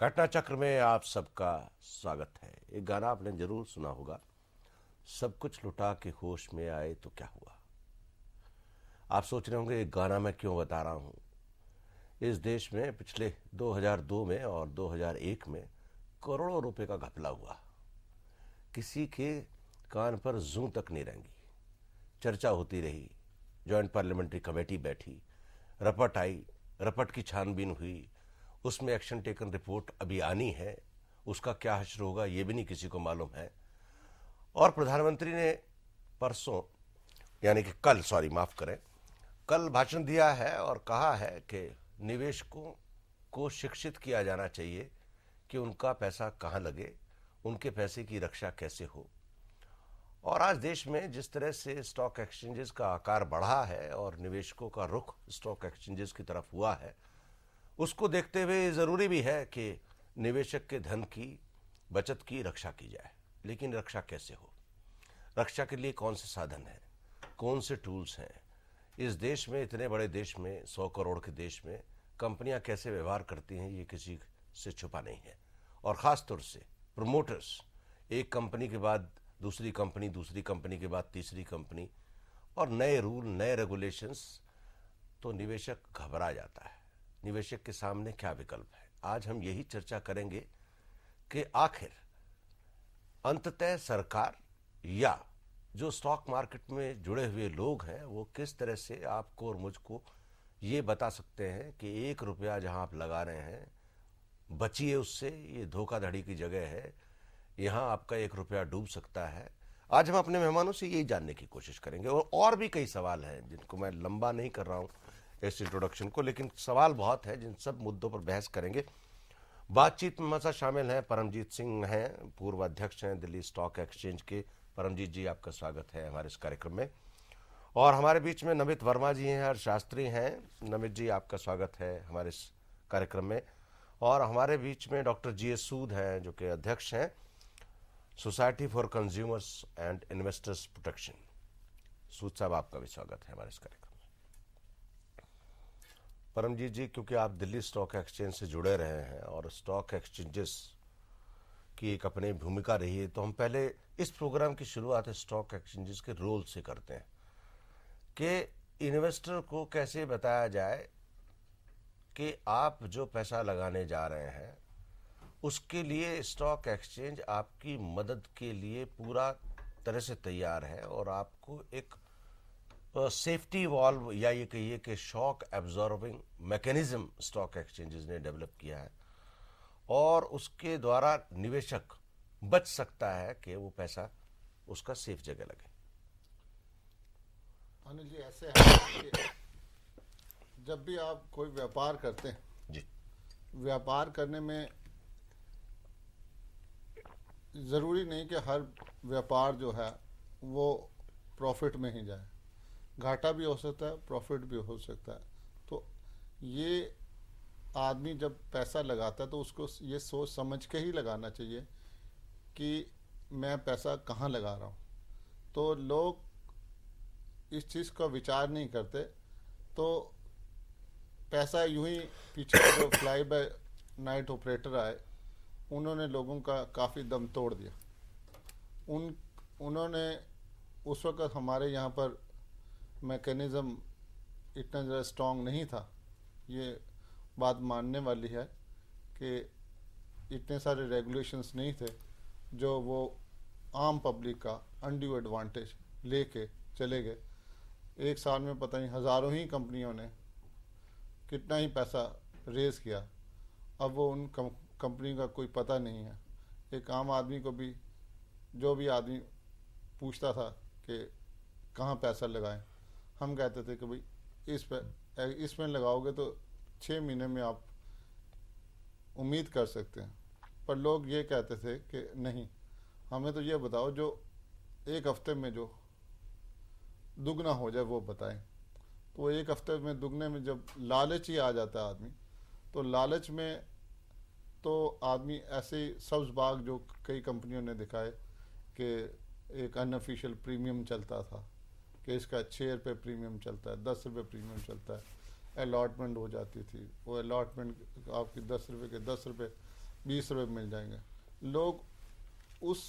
घटना चक्र में आप सबका स्वागत है। एक गाना आपने जरूर सुना होगा, सब कुछ लुटा के होश में आए तो क्या हुआ। आप सोच रहे होंगे ये गाना मैं क्यों बता रहा हूं। इस देश में पिछले 2002 में और 2001 में करोड़ों रुपए का घपला हुआ। किसी के कान पर जूं तक नहीं रेंगी। चर्चा होती रही, जॉइंट पार्लियामेंट्री कमेटी बैठी, रपट आई, रपट की छानबीन हुई, उसमें एक्शन टेकन रिपोर्ट अभी आनी है, उसका क्या हश्र होगा ये भी नहीं किसी को मालूम है। और प्रधानमंत्री ने परसों यानी कि कल, सॉरी माफ करें, कल भाषण दिया है और कहा है कि निवेशकों को शिक्षित किया जाना चाहिए कि उनका पैसा कहाँ लगे, उनके पैसे की रक्षा कैसे हो। और आज देश में जिस तरह से स्टॉक एक्सचेंजेस का आकार बढ़ा है और निवेशकों का रुख स्टॉक एक्सचेंजेस की तरफ हुआ है, उसको देखते हुए ज़रूरी भी है कि निवेशक के धन की, बचत की रक्षा की जाए। लेकिन रक्षा कैसे हो, रक्षा के लिए कौन से साधन हैं, कौन से टूल्स हैं। इस देश में, इतने बड़े देश में, 100 करोड़ के देश में कंपनियां कैसे व्यवहार करती हैं ये किसी से छुपा नहीं है। और ख़ास तौर से प्रमोटर्स, एक कंपनी के बाद दूसरी कंपनी, दूसरी कंपनी के बाद तीसरी कंपनी, और नए रूल, नए रेगुलेशंस, तो निवेशक घबरा जाता है। निवेशक के सामने क्या विकल्प है, आज हम यही चर्चा करेंगे कि आखिर अंततः सरकार या जो स्टॉक मार्केट में जुड़े हुए लोग हैं वो किस तरह से आपको और मुझको ये बता सकते हैं कि 1 रुपया जहां आप लगा रहे हैं बचिए उससे, ये धोखाधड़ी की जगह है, यहाँ आपका 1 रुपया डूब सकता है। आज हम अपने मेहमानों से यही जानने की कोशिश करेंगे और भी कई सवाल हैं जिनको मैं लंबा नहीं कर रहा हूँ इस इंट्रोडक्शन को, लेकिन सवाल बहुत है जिन सब मुद्दों पर बहस करेंगे। बातचीत में मसा शामिल हैं परमजीत सिंह, हैं पूर्व अध्यक्ष हैं दिल्ली स्टॉक एक्सचेंज के। परमजीत जी, आपका स्वागत है हमारे इस कार्यक्रम में। और हमारे बीच में नमित वर्मा जी हैं, शास्त्री हैं। नमित जी, आपका स्वागत है हमारे इस कार्यक्रम में। और हमारे बीच में डॉक्टर जी एस सूद हैं जो कि अध्यक्ष हैं society for consumers and investors protection. Sood साहब, आपका भी स्वागत है हमारे इस कार्यक्रम में। परमजीत जी, क्योंकि आप दिल्ली स्टॉक एक्सचेंज से जुड़े रहे हैं और स्टॉक एक्सचेंजेस की एक अपनी भूमिका रही है, तो हम पहले इस प्रोग्राम की शुरुआत स्टॉक एक्सचेंजेस के रोल से करते हैं कि इन्वेस्टर को कैसे बताया जाए कि आप जो पैसा लगाने जा रहे हैं उसके लिए स्टॉक एक्सचेंज आपकी मदद के लिए पूरा तरह से तैयार है और आपको एक सेफ्टी वॉल्व या ये कहिए कि shock absorbing mechanism stock exchanges ने डेवलप किया है और उसके द्वारा निवेशक बच सकता है कि वो पैसा उसका सेफ जगह लगे। अनिल जी, ऐसे है कि जब भी आप कोई व्यापार करते हैं जी, व्यापार करने में ज़रूरी नहीं कि हर व्यापार जो है वो प्रॉफिट में ही जाए। घाटा भी हो सकता है, प्रॉफिट भी हो सकता है। तो ये आदमी जब पैसा लगाता है तो उसको ये सोच समझ के ही लगाना चाहिए कि मैं पैसा कहाँ लगा रहा हूँ। तो लोग इस चीज़ का विचार नहीं करते, तो पैसा यूं ही पीछे जो फ्लाई बाय नाइट ऑपरेटर आए उन्होंने लोगों का काफ़ी दम तोड़ दिया। उन्होंने उस वक़्त हमारे यहाँ पर मैकेनिज़्म इतना ज़्यादा स्ट्रॉन्ग नहीं था। ये बात मानने वाली है कि इतने सारे रेगुलेशंस नहीं थे जो वो आम पब्लिक का अनड्यू एडवांटेज लेके चले गए। एक साल में पता नहीं हज़ारों ही कंपनियों ने कितना ही पैसा रेज़ किया, अब वो उन कंपनी का कोई पता नहीं है। एक आम आदमी को भी, जो भी आदमी पूछता था कि कहाँ पैसा लगाएं, हम कहते थे कि भाई इसमें लगाओगे तो 6 महीने में आप उम्मीद कर सकते हैं। पर लोग ये कहते थे कि नहीं, हमें तो ये बताओ जो 1 हफ्ते में जो दुगना हो जाए वो बताएं। तो 1 हफ्ते में दुगने में जब लालच ही आ जाता है आदमी, तो लालच में तो आदमी ऐसे ही सब्ज बाग जो कई कंपनियों ने दिखाए कि एक अनऑफिशियल प्रीमियम चलता था कि इसका 6 रुपये प्रीमियम चलता है, 10 रुपये प्रीमियम चलता है, अलॉटमेंट हो जाती थी। वो अलॉटमेंट आपकी 10 रुपये के 10 रुपये ₹20 मिल जाएंगे। लोग उस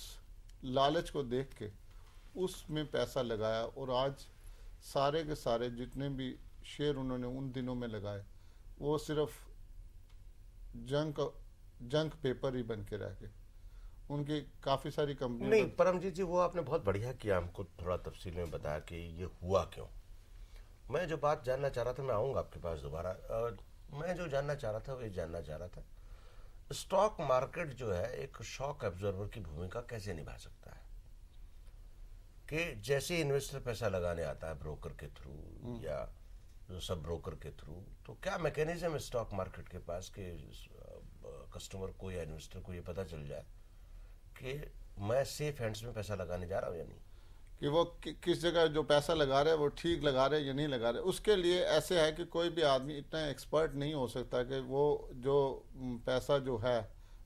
लालच को देख के उसमें पैसा लगाया और आज सारे के सारे जितने भी शेयर उन्होंने उन दिनों में लगाए वो सिर्फ जंक पेपर ही बन के रह गए। उनकी काफ़ी सारी कंपनियों नहीं परमजीत जी, वो आपने बहुत बढ़िया किया, हमको थोड़ा तफसील में बताया कि ये हुआ क्यों। मैं जो बात जानना चाह रहा था, मैं आऊँगा आपके पास दोबारा, मैं जो जानना चाह रहा था वो ये जानना चाह रहा था, स्टॉक मार्केट जो है एक शॉक एब्जॉर्बर की भूमिका कैसे निभा सकता है कि जैसे इन्वेस्टर पैसा लगाने आता है ब्रोकर के थ्रू या जो सब ब्रोकर के थ्रू, तो क्या मैकेनिज्म है स्टॉक मार्केट के पास कि कस्टमर को या इन्वेस्टर को ये पता चल जाए कि मैं सेफ हैंड्स में पैसा लगाने जा रहा हूँ या नहीं, कि वो किस जगह जो पैसा लगा रहे हैं वो ठीक लगा रहे हैं या नहीं लगा रहे। उसके लिए ऐसे है कि कोई भी आदमी इतना एक्सपर्ट नहीं हो सकता कि वो जो पैसा जो है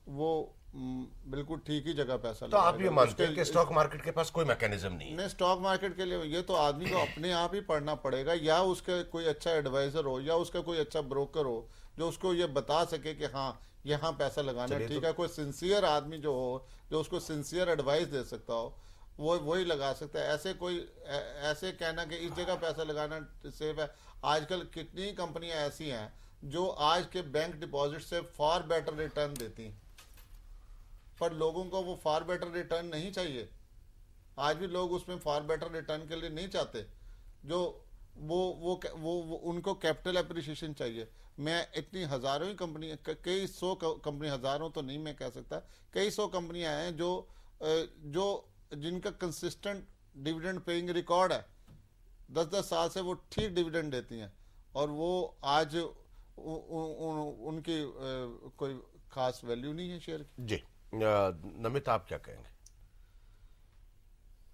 वो बिल्कुल ठीक ही जगह पैसा तो आप ये मानते हैं उसके कि स्टॉक मार्केट के पास कोई मैकेनिज्म नहीं है? नहीं, स्टॉक मार्केट के लिए ये तो आदमी को अपने आप ही पढ़ना पड़ेगा, या उसके कोई अच्छा एडवाइजर हो या उसका कोई अच्छा ब्रोकर हो जो उसको ये बता सके कि हाँ यहाँ पैसा लगाना है, ठीक है। कोई सिंसियर आदमी जो हो जो उसको सिंसियर एडवाइस दे सकता हो वो वही लगा सकता है। ऐसे कहना कि इस जगह पैसा लगाना सेफ है, आजकल कितनी कंपनियां ऐसी हैं जो आज के बैंक डिपॉजिट से फार बेटर रिटर्न देती हैं, पर लोगों को वो फार बेटर रिटर्न नहीं चाहिए। आज भी लोग उसमें फार बेटर रिटर्न के लिए नहीं चाहते, जो वो उनको कैपिटल एप्रिसिएशन चाहिए। मैं इतनी हजारों ही कंपनी, कई सौ कंपनी, हजारों तो नहीं मैं कह सकता, कई सौ कंपनियां हैं जो जिनका कंसिस्टेंट डिविडेंड पेइंग रिकॉर्ड है, 10-10 साल से वो ठीक डिविडेंड देती हैं और वो आज उनकी कोई खास वैल्यू नहीं है शेयर की। जी नमित, आप क्या कहेंगे?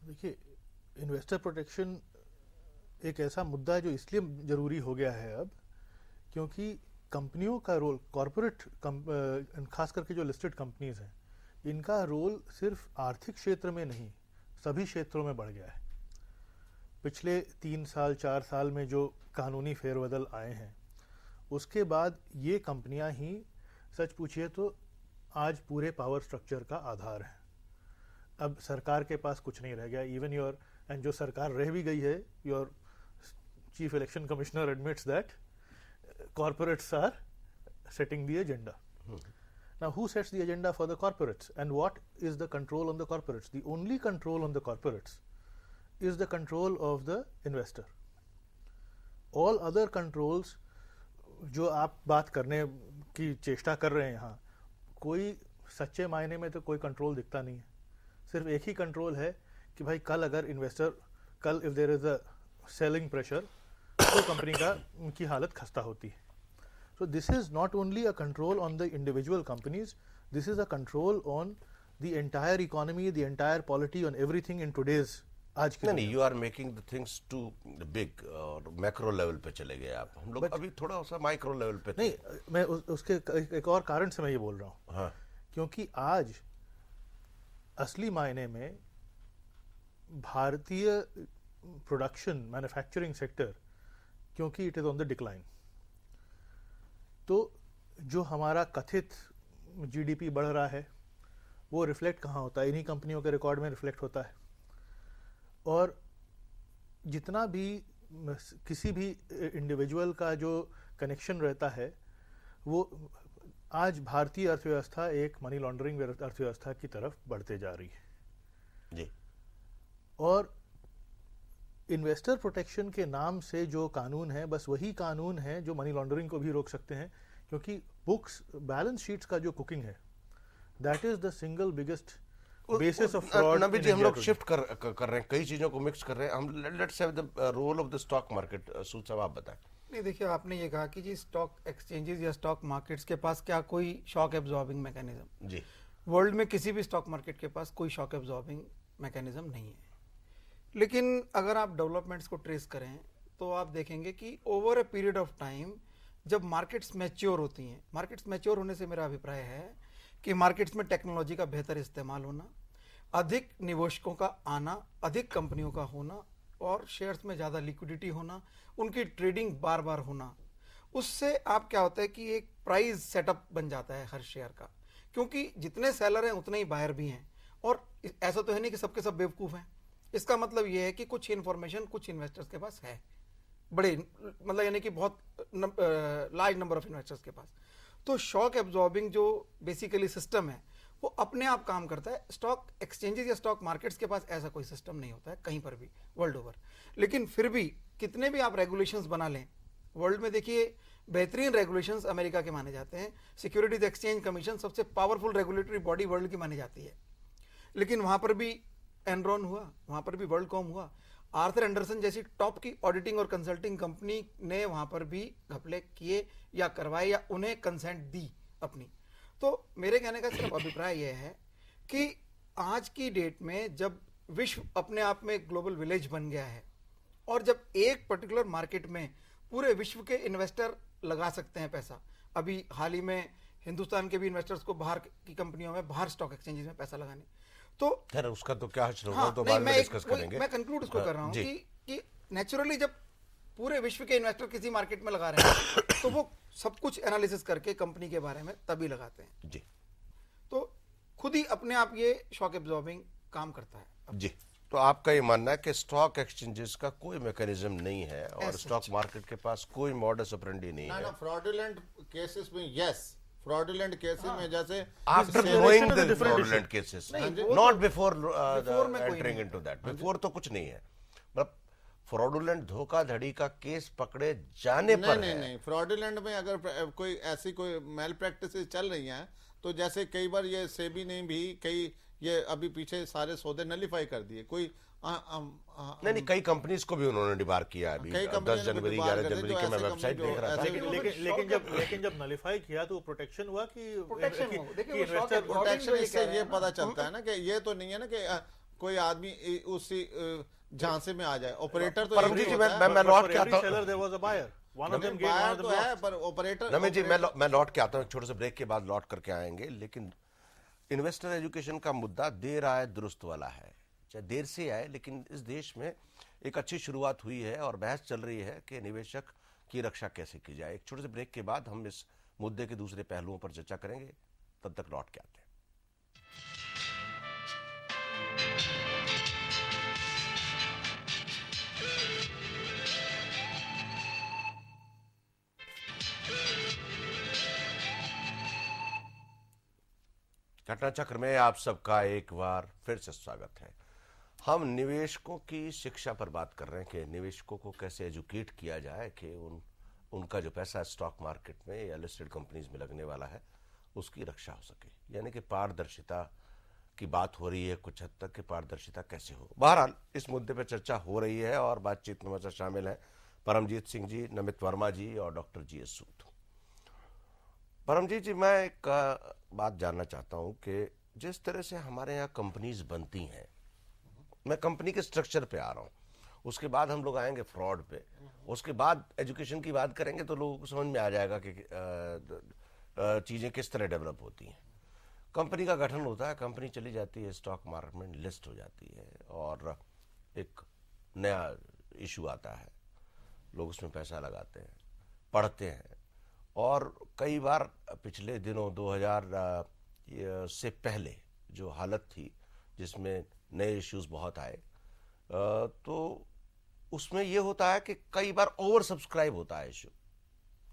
देखिए, इन्वेस्टर प्रोटेक्शन एक ऐसा मुद्दा है जो इसलिए जरूरी हो गया है अब क्योंकि कंपनियों का रोल, कॉरपोरेट खास करके जो लिस्टेड कंपनीज हैं, इनका रोल सिर्फ आर्थिक क्षेत्र में नहीं सभी क्षेत्रों में बढ़ गया है। पिछले 3 साल 4 साल में जो कानूनी फेरबदल आए हैं उसके बाद ये कंपनियां ही सच पूछिए तो आज पूरे पावर स्ट्रक्चर का आधार है। अब सरकार के पास कुछ नहीं रह गया, इवन योर, एंड जो सरकार रह भी गई है, your chief election commissioner admits that corporates are setting the agenda. Now, who sets the agenda for the corporates and what is the control on the corporates? The only control on the corporates is the control of the investor. All other controls जो आप बात करने की चेष्टा कर रहे हैं यहाँ, कोई सच्चे मायने में तो कोई कंट्रोल दिखता नहीं है। सिर्फ एक ही कंट्रोल है कि भाई कल अगर इन्वेस्टर, कल if there is a selling pressure तो कंपनी का उनकी हालत खस्ता होती है। So this is not only a control on the individual companies, this is a control on the entire economy, the entire polity, on everything in today's आज के नहीं, you are making the things too big और macro level पे चले गए आप। हम लोग अभी थोड़ा सा माइक्रो लेवल पे नहीं, मैं उसके एक और कारण से मैं ये बोल रहा हूँ। हाँ, क्योंकि आज असली मायने में भारतीय प्रोडक्शन मैन्युफैक्चरिंग सेक्टर, क्योंकि it is on the decline, तो जो हमारा कथित जीडीपी बढ़ रहा है वो रिफ्लेक्ट कहाँ होता है? इन्हीं कंपनियों के रिकॉर्ड में रिफ्लेक्ट होता है। और जितना भी किसी भी इंडिविजुअल का जो कनेक्शन रहता है वो आज भारतीय अर्थव्यवस्था एक मनी लॉन्ड्रिंग अर्थव्यवस्था की तरफ बढ़ते जा रही है जी। और इन्वेस्टर प्रोटेक्शन के नाम से जो कानून है बस वही कानून है जो मनी लॉन्ड्रिंग को भी रोक सकते हैं, क्योंकि बुक्स, बैलेंस शीट्स का जो कुकिंग है, that is the single biggest basis of fraud. Nabi ji, हम लोग शिफ्ट कर रहे हैं, कई चीजों को मिक्स कर रहे हैं हम। Let's have the role of the stock market. Sood साहब, आप बताएं। नहीं, देखिए, आपने ये कहा कि जी स्टॉक एक्सचेंजेस या स्टॉक मार्केट्स के पास क्या कोई शॉक एब्जॉर्बिंग मैकेनिज्म? जी, वर्ल्ड में किसी भी स्टॉक मार्केट के पास कोई शॉक एब्जॉर्बिंग मैकेनिज्म नहीं है। लेकिन अगर आप डेवलपमेंट्स को ट्रेस करें तो आप देखेंगे कि over a period of time जब मार्केट्स मैच्योर होती हैं, मार्केट्स मैच्योर होने से मेरा अभिप्राय है कि मार्केट्स में टेक्नोलॉजी का बेहतर इस्तेमाल होना, अधिक निवेशकों का आना, अधिक कंपनियों का होना और शेयर्स में ज़्यादा लिक्विडिटी होना, उनकी ट्रेडिंग बार बार होना, उससे आप क्या होता है कि एक प्राइस सेटअप बन जाता है हर शेयर का क्योंकि जितने सेलर हैं उतने ही बायर भी हैं, और ऐसा तो है नहीं कि सबके सब बेवकूफ़ हैं। इसका मतलब ये है कि कुछ इन्फॉर्मेशन कुछ इन्वेस्टर्स के पास है, बड़े मतलब यानी कि बहुत लार्ज नंबर ऑफ इन्वेस्टर्स के पास। तो शॉक एब्जॉर्बिंग जो बेसिकली सिस्टम है वो अपने आप काम करता है। स्टॉक एक्सचेंजेस या स्टॉक मार्केट्स के पास ऐसा कोई सिस्टम नहीं होता है कहीं पर भी वर्ल्ड ओवर। लेकिन फिर भी कितने भी आप रेगुलेशंस बना लें वर्ल्ड में, देखिए बेहतरीन रेगुलेशंस अमेरिका के माने जाते हैं। सिक्योरिटीज एक्सचेंज कमीशन सबसे पावरफुल रेगुलेटरी बॉडी वर्ल्ड की मानी जाती है, लेकिन वहां पर भी एनरॉन हुआ, वहां पर भी वर्ल्डकॉम हुआ, आर्थर एंडरसन जैसी टॉप की ऑडिटिंग और कंसल्टिंग कंपनी ने वहां पर भी घपले किए या करवाए या उन्हें कंसेंट दी अपनी। तो मेरे कहने का सिर्फ अभिप्राय यह है कि आज की डेट में जब विश्व अपने आप में ग्लोबल विलेज बन गया है और जब एक पर्टिकुलर मार्केट में पूरे विश्व के इन्वेस्टर लगा सकते हैं पैसा, अभी हाल ही में हिंदुस्तान के भी इन्वेस्टर्स को बाहर की कंपनियों में, बाहर स्टॉक एक्सचेंजेस में पैसा लगाने, तो खैर उसका तो क्या हश्र होगा, हाँ, तो नहीं, बाद में डिस्कस वही करेंगे। मैं कंक्लूड इसको कर रहा हूँ जी। कि नेचुरली जब पूरे विश्व के इन्वेस्टर किसी मार्केट में लगा रहे हैं तो वो सब कुछ एनालिसिस करके कंपनी के बारे में तभी लगाते हैं। जी तो खुद ही अपने आप ये शॉक एब्जॉर्बिंग काम करता है। जी। तो आपका ये मानना है कि स्टॉक एक्सचेंजेस का कोई मैकेनिज्म नहीं है और As स्टॉक मार्केट के पास कोई मॉडस ऑपरेंडी नहीं ना है ना, फ्रॉडुलेंट केसेस में यस, फ्रॉडुलेंट केसेस में जैसे after Separation knowing is a the different fraudulent cases, नहीं, वो नॉट तो- बिफोर Before में कोई एंटरिंग नहीं इनटू दैट। बिफोर तो कुछ नहीं है, मतलब फ्रॉडुलेंट धोखाधड़ी का केस पकड़े जाने नहीं पर नहीं है। नहीं, फ्रॉडुलेंट में अगर कोई ऐसी कोई मेल प्रैक्टिसेस चल रही हैं तो जैसे कई बार ये सेबी ने भी कई ये अभी पीछे सारे सौदे नलीफाई कर दिए। कोई नहीं नहीं, कई कंपनीज को भी उन्होंने डिबार किया है अभी, कई 10 कंपनियों ने जनवरी डिबार 11 करे, जनवरी जो की मैं ऐसे वेबसाइट कंपनी देख जो रहा था। ऐसे- लेकिन जब नलीफाई किया तो प्रोटेक्शन हुआ कि Protection हुआ। देखिए, वो shock इन्वेस्टर absorbing प्रोटेक्शन जो ये इससे कह रहे ये हैं ना, पता चलता है ना कि ये तो नहीं है ना कि कोई आदमी उसी झांसे में आ जाए। ऑपरेटर तो परमजीत एक जी, होता है। मैं लौट के आता हूं। seller there was a buyer, one of them gained, one buyer of them तो है lost। पर ऑपरेटर नमित जी, मैं लौट के आता हूँ, एक छोटे से ब्रेक के बाद लौट करके आएंगे। लेकिन इन्वेस्टर एजुकेशन का मुद्दा देर आए दुरुस्त वाला है, चाहे देर से आए, लेकिन इस देश में एक अच्छी शुरुआत हुई है और बहस चल रही है कि निवेशक की रक्षा कैसे की जाए। एक छोटे से ब्रेक के बाद हम इस मुद्दे के दूसरे पहलुओं पर चर्चा करेंगे, तब तक लौट के आते हैं। घटना चक्र में आप सबका एक बार फिर से स्वागत है। हम निवेशकों की शिक्षा पर बात कर रहे हैं कि निवेशकों को कैसे एजुकेट किया जाए कि उनका जो पैसा स्टॉक मार्केट में या लिस्टेड कंपनीज में लगने वाला है उसकी रक्षा हो सके, यानी कि पारदर्शिता की बात हो रही है कुछ हद तक कि पारदर्शिता कैसे हो। बहरहाल इस मुद्दे पर चर्चा हो रही है और बातचीत में हमारे साथ शामिल हैं परमजीत सिंह जी, नमित वर्मा जी और डॉक्टर जी एस सूद। परमजीत जी, मैं एक बात जानना चाहता हूं कि जिस तरह से हमारे यहाँ कंपनीज बनती हैं, मैं कंपनी के स्ट्रक्चर पे आ रहा हूँ, उसके बाद हम लोग आएंगे फ्रॉड पे, उसके बाद एजुकेशन की बात करेंगे तो लोगों को समझ में आ जाएगा कि चीज़ें किस तरह डेवलप होती हैं। कंपनी का गठन होता है, कंपनी चली जाती है स्टॉक मार्केट में, लिस्ट हो जाती है और एक नया इशू आता है, लोग उसमें पैसा लगाते हैं, पढ़ते हैं और कई बार पिछले दिनों 2000 से पहले जो हालत थी जिसमें नए इश्यूज बहुत आए, तो उसमें ये होता है कि कई बार ओवर सब्सक्राइब होता है इशू,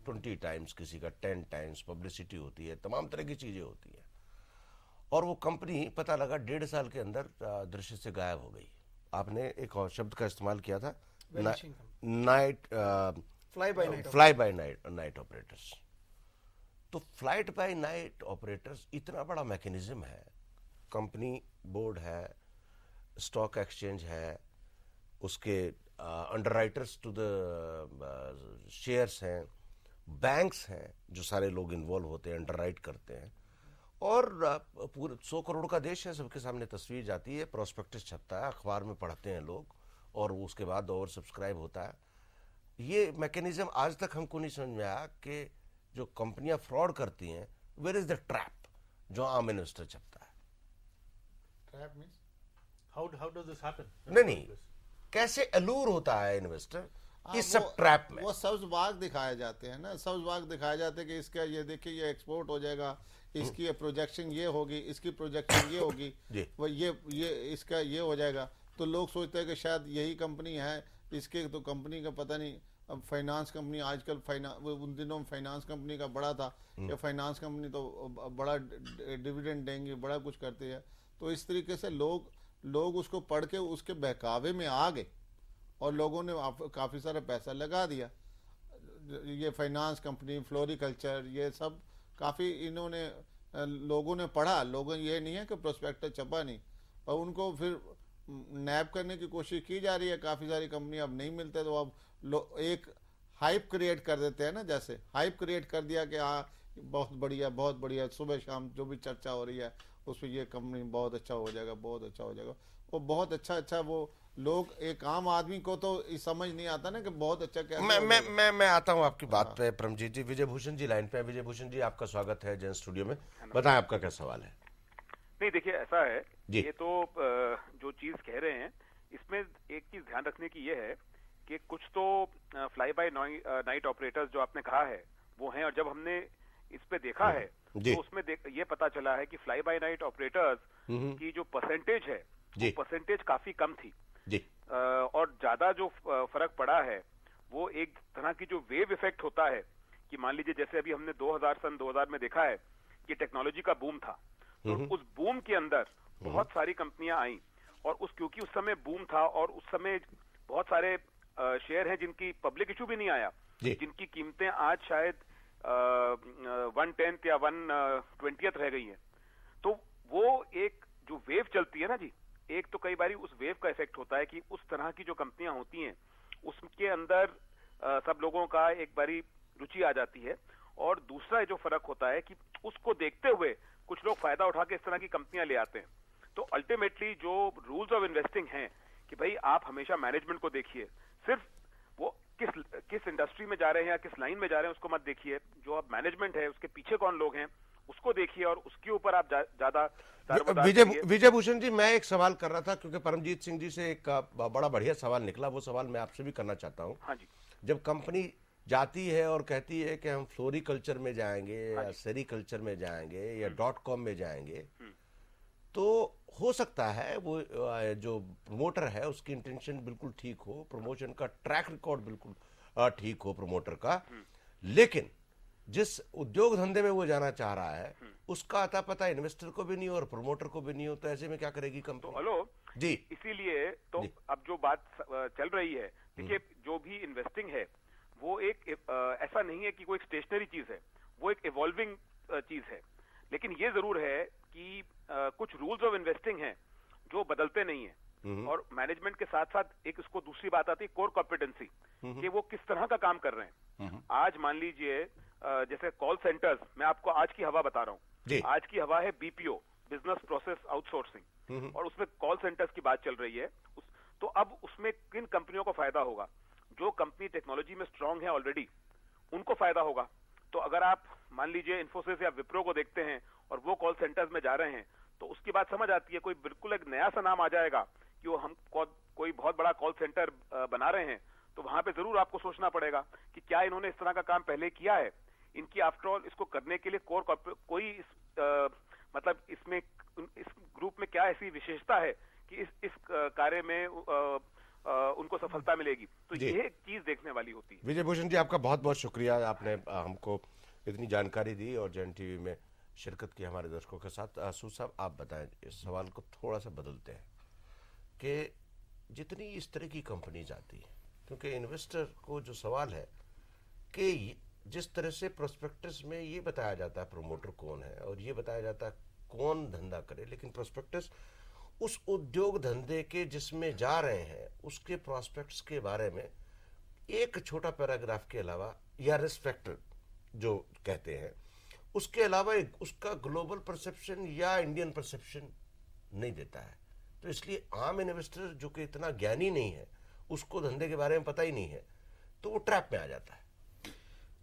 20 टाइम्स, किसी का 10 टाइम्स पब्लिसिटी होती है, तमाम तरह की चीज़ें होती हैं और वो कंपनी पता लगा 1.5 साल के अंदर दृश्य से गायब हो गई। आपने एक और शब्द का इस्तेमाल किया था, night fly bye night operators. तो फ्लाइट बाय नाइट ऑपरेटर्स इतना बड़ा मैकेनिज्म है, कंपनी बोर्ड है, स्टॉक एक्सचेंज है, उसके अंडरराइटर्स टू द शेयर्स हैं, बैंक्स हैं, जो सारे लोग इन्वॉल्व होते हैं, अंडरराइट करते हैं और पूरे 100 करोड़ का देश है, सबके सामने तस्वीर जाती है, प्रोस्पेक्टस छपता है, अखबार में पढ़ते हैं लोग और उसके बाद ओवर सब्सक्राइब होता है। ये मैकेनिज्म आज तक हमको नहीं समझ में आया कि जो कंपनियां फ्रॉड करती हैं, वेयर इज द ट्रैप जो आम इन्वेस्टर छपता है। Trap means how does this happen? नहीं, कैसे अलूर होता है इन्वेस्टर इस सब ट्रैप में। वो सब्ज बाग दिखाए जाते हैं ना, सब्ज बाग दिखाए जाते हैं कि इसका ये देखिए ये एक्सपोर्ट हो जाएगा, इसकी प्रोजेक्शन ये होगी, इसकी प्रोजेक्शन ये होगी, जी। वो ये इसका ये हो जाएगा, तो लोग सोचते हैं कि शायद यही कंपनी है, इसके तो कंपनी का पता नहीं। अब फाइनेंस कंपनी आजकल उन दिनों फाइनेंस कंपनी का बड़ा था कि फाइनेंस कंपनी तो बड़ा डिविडेंड देंगी, बड़ा कुछ करती है। तो इस तरीके से लोग उसको पढ़ के उसके बहकावे में आ गए और लोगों ने काफ़ी सारा पैसा लगा दिया। ये फाइनेंस कंपनी, फ्लोरिकल्चर, ये सब काफ़ी इन्होंने लोगों ने पढ़ा। लोगों ये नहीं है कि प्रोस्पेक्टस छपा नहीं, और उनको फिर नैप करने की कोशिश की जा रही है। काफ़ी सारी कंपनी अब नहीं मिलते, तो अब एक हाइप क्रिएट कर देते हैं ना, जैसे हाइप क्रिएट कर दिया कि हाँ बहुत बढ़िया, सुबह शाम जो भी चर्चा हो रही है उस पर ये कंपनी बहुत अच्छा हो जाएगा, बहुत अच्छा हो जाएगा। वो बहुत अच्छा वो लोग, एक आम आदमी को तो समझ नहीं आता ना कि बहुत अच्छा क्या। मैं आता हूं आपकी बात पे परमजीत जी। विजय भूषण जी लाइन पे है। विजय भूषण जी, आपका स्वागत है जन स्टूडियो में। बताएं आपका क्या सवाल है। नहीं, देखिए ऐसा है, जी। ये तो जो चीज कह रहे हैं इसमें एक चीज ध्यान रखने की ये है कि कुछ तो फ्लाई बाय नाइट ऑपरेटर्स जो आपने कहा है वो हैं, और जब हमने इस पे देखा है जी। तो उसमें ये पता चला है कि फ्लाई बाय नाइट ऑपरेटर्स की जो परसेंटेज है वो परसेंटेज काफी कम थी जी। और ज्यादा जो फर्क पड़ा है वो एक तरह की जो वेव इफेक्ट होता है कि मान लीजिए जैसे अभी हमने सन 2000 में देखा है कि टेक्नोलॉजी का बूम था, तो उस बूम के अंदर बहुत सारी कंपनियां आई, और क्योंकि उस समय बूम था और उस समय बहुत सारे शेयर हैं जिनकी पब्लिक इशू भी नहीं आया, जिनकी कीमतें आज शायद 1/10 या 1/20 रह गई हैं। तो वो एक जो वेव चलती है ना जी, एक तो कई बारी उस वेव का इफेक्ट होता है कि उस तरह की जो कंपनियां होती हैं उसके अंदर सब लोगों का एक बारी रुचि आ जाती है, और दूसरा जो फर्क होता है कि उसको देखते हुए कुछ लोग फायदा उठा के इस तरह की कंपनियां ले आते हैं। तो अल्टीमेटली जो रूल्स ऑफ इन्वेस्टिंग हैं कि भाई आप हमेशा मैनेजमेंट को देखिए, सिर्फ वो किस इंडस्ट्री में जा रहे हैं या किस लाइन में जा रहे हैं उसको मत देखिए, जो आप मैनेजमेंट है उसके पीछे कौन लोग हैं उसको देखिए, और उसके ऊपर आप ज्यादा विजय भूषण जी, मैं एक सवाल कर रहा था क्योंकि परमजीत सिंह जी से एक बड़ा बढ़िया सवाल निकला, वो सवाल मैं आपसे भी करना चाहता हूँ। हाँ जी। जब कंपनी जाती है और कहती है कि हम फ्लोरिकल्चर में जाएंगे या सेरीकल्चर में जाएंगे या .com में जाएंगे, तो हो सकता है वो जो प्रमोटर है उसकी इंटेंशन बिल्कुल ठीक हो, प्रमोशन का ट्रैक रिकॉर्ड बिल्कुल ठीक हो प्रमोटर का, लेकिन जिस उद्योग धंधे में वो जाना चाह रहा है उसका अता पता इन्वेस्टर को भी नहीं हो और प्रमोटर को भी नहीं हो, तो ऐसे में क्या करेगी कंपनी? तो हेलो जी, इसीलिए तो अब जो बात चल रही है, देखिए जो भी इन्वेस्टिंग है वो एक ऐसा नहीं है कि कोई स्टेशनरी चीज है, वो एक इवॉल्विंग चीज है। लेकिन ये जरूर है कि कुछ रूल्स ऑफ इन्वेस्टिंग हैं जो बदलते नहीं है, और मैनेजमेंट के साथ साथ एक इसको दूसरी बात आती है कोर कॉम्पिटेंसी, कि वो किस तरह का काम कर रहे हैं। आज मान लीजिए जैसे कॉल सेंटर्स, मैं आपको आज की हवा बता रहा हूँ, आज की हवा है बीपीओ, बिजनेस प्रोसेस आउटसोर्सिंग, और उसमें कॉल सेंटर्स की बात चल रही है। तो अब उसमें किन कंपनियों को फायदा होगा? जो कंपनी टेक्नोलॉजी में स्ट्रांग है ऑलरेडी उनको फायदा होगा। तो अगर आप मान लीजिए इन्फोसिस या विप्रो को देखते हैं और वो कॉल सेंटर्स में जा रहे हैं, तो उसकी बात समझ आती है। कोई बिल्कुल एक नया सा नाम आ जाएगा कि वो हम कोई बहुत बड़ा कॉल सेंटर बना रहे हैं, तो वहां पे जरूर आपको सोचना पड़ेगा कि क्या इन्होंने इस तरह का काम पहले किया है। इनकी आफ्टरऑल इसको करने के लिए कोई मतलब इसमें इस ग्रुप में क्या ऐसी विशेषता है कि इस कार्य में उनको सफलता मिलेगी। तो ये एक चीज देखने वाली होती है। विजय भूषण जी, आपका बहुत बहुत शुक्रिया, आपने हमको इतनी जानकारी दी और जन टीवी में शिरकत की हमारे दर्शकों के साथ। सूद साहब, आप बताएं, इस सवाल को थोड़ा सा बदलते हैं कि जितनी इस तरह की कंपनीज आती है, क्योंकि इन्वेस्टर को जो सवाल है कि जिस तरह से प्रोस्पेक्टस में ये बताया जाता है प्रमोटर कौन है और ये बताया जाता है कौन धंधा करे, लेकिन प्रोस्पेक्टस उस उद्योग धंधे के जिसमें जा रहे हैं उसके प्रोस्पेक्ट्स के बारे में एक छोटा पैराग्राफ के अलावा, या रिस्पेक्टेड जो कहते हैं, उसके अलावा उसका ग्लोबल परसेप्शन या इंडियन परसेप्शन नहीं देता है। तो इसलिए आम इन्वेस्टर जो कि इतना ज्ञानी नहीं है, उसको धंधे के बारे में पता ही नहीं है, तो वो ट्रैप में आ जाता है।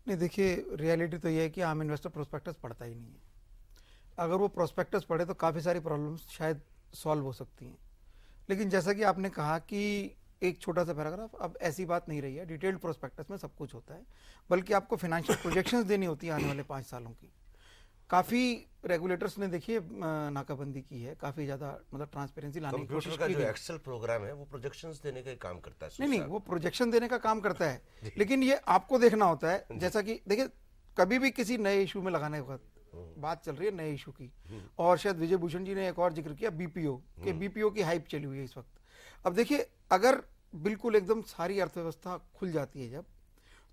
नहीं, देखिए रियलिटी तो ये है कि आम इन्वेस्टर प्रोस्पेक्टस पढ़ता ही नहीं है। अगर वो प्रोस्पेक्टस पढ़े तो काफ़ी सारी प्रॉब्लम्स शायद सॉल्व हो सकती हैं। लेकिन जैसा कि आपने कहा कि एक छोटा सा पैराग्राफ, अब ऐसी बात नहीं रही है। डिटेल्ड प्रोस्पेक्टस में सब कुछ होता है, बल्कि आपको फाइनेंशियल प्रोजेक्शंस देनी होती है आने वाले 5 सालों की। काफी रेगुलेटर्स ने देखिए नाकाबंदी की है, काफी ज्यादा मतलब ट्रांसपेरेंसी लाने की कंप्यूटर कोशिश का की जो गई। एक्सेल प्रोग्राम है वो प्रोजेक्शंस देने का ही काम करता है। नहीं, वो प्रोजेक्शन देने का काम करता है, लेकिन ये आपको देखना होता है, जैसा कि देखिए कभी भी किसी नए इशू में लगाने के वक्त बात चल रही है नए इशू की, और शायद विजय भूषण जी ने एक और जिक्र किया बीपीओ के, बीपीओ की हाइप चली हुई है इस वक्त। अब देखिए अगर बिल्कुल एकदम सारी अर्थव्यवस्था खुल जाती है जब,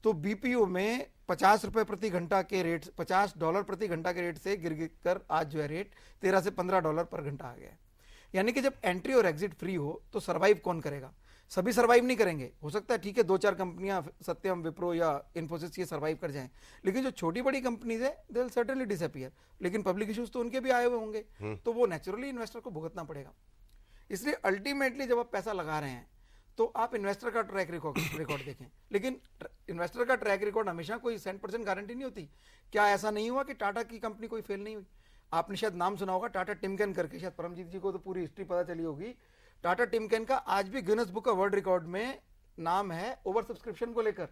तो बीपीओ में 50 रुपए प्रति घंटा के रेट, $50 प्रति घंटा के रेट से गिर गिर कर आज जो है रेट 13 से $15 पर घंटा आ गया है। यानी कि जब एंट्री और एग्जिट फ्री हो तो सर्वाइव कौन करेगा? सभी सर्वाइव नहीं करेंगे, हो सकता है ठीक है 2-4 कंपनियां सत्यम, विप्रो या इन्फोसिस ये सर्वाइव कर जाएं, लेकिन जो छोटी बड़ी कंपनीज है दे विल सर्टेनली डिसअपीयर। लेकिन पब्लिक इश्यूज तो उनके भी आए हुए होंगे, तो वो नेचुरली इन्वेस्टर को भुगतना पड़ेगा। इसलिए अल्टीमेटली जब आप पैसा लगा रहे हैं तो आप इन्वेस्टर का ट्रैक रिकॉर्ड देखें, लेकिन इन्वेस्टर का ट्रैक रिकॉर्ड हमेशा कोई 100% गारंटी नहीं होती। क्या ऐसा नहीं हुआ कि टाटा की कंपनी कोई फेल नहीं हुई? आपने शायद नाम सुना होगा टाटा टिमकेन करके, शायद परमजीत जी को तो पूरी हिस्ट्री पता चली होगी। टाटा टिमकेन का आज भी Guinness book of world record में नाम है ओवर सब्सक्रिप्शन को लेकर।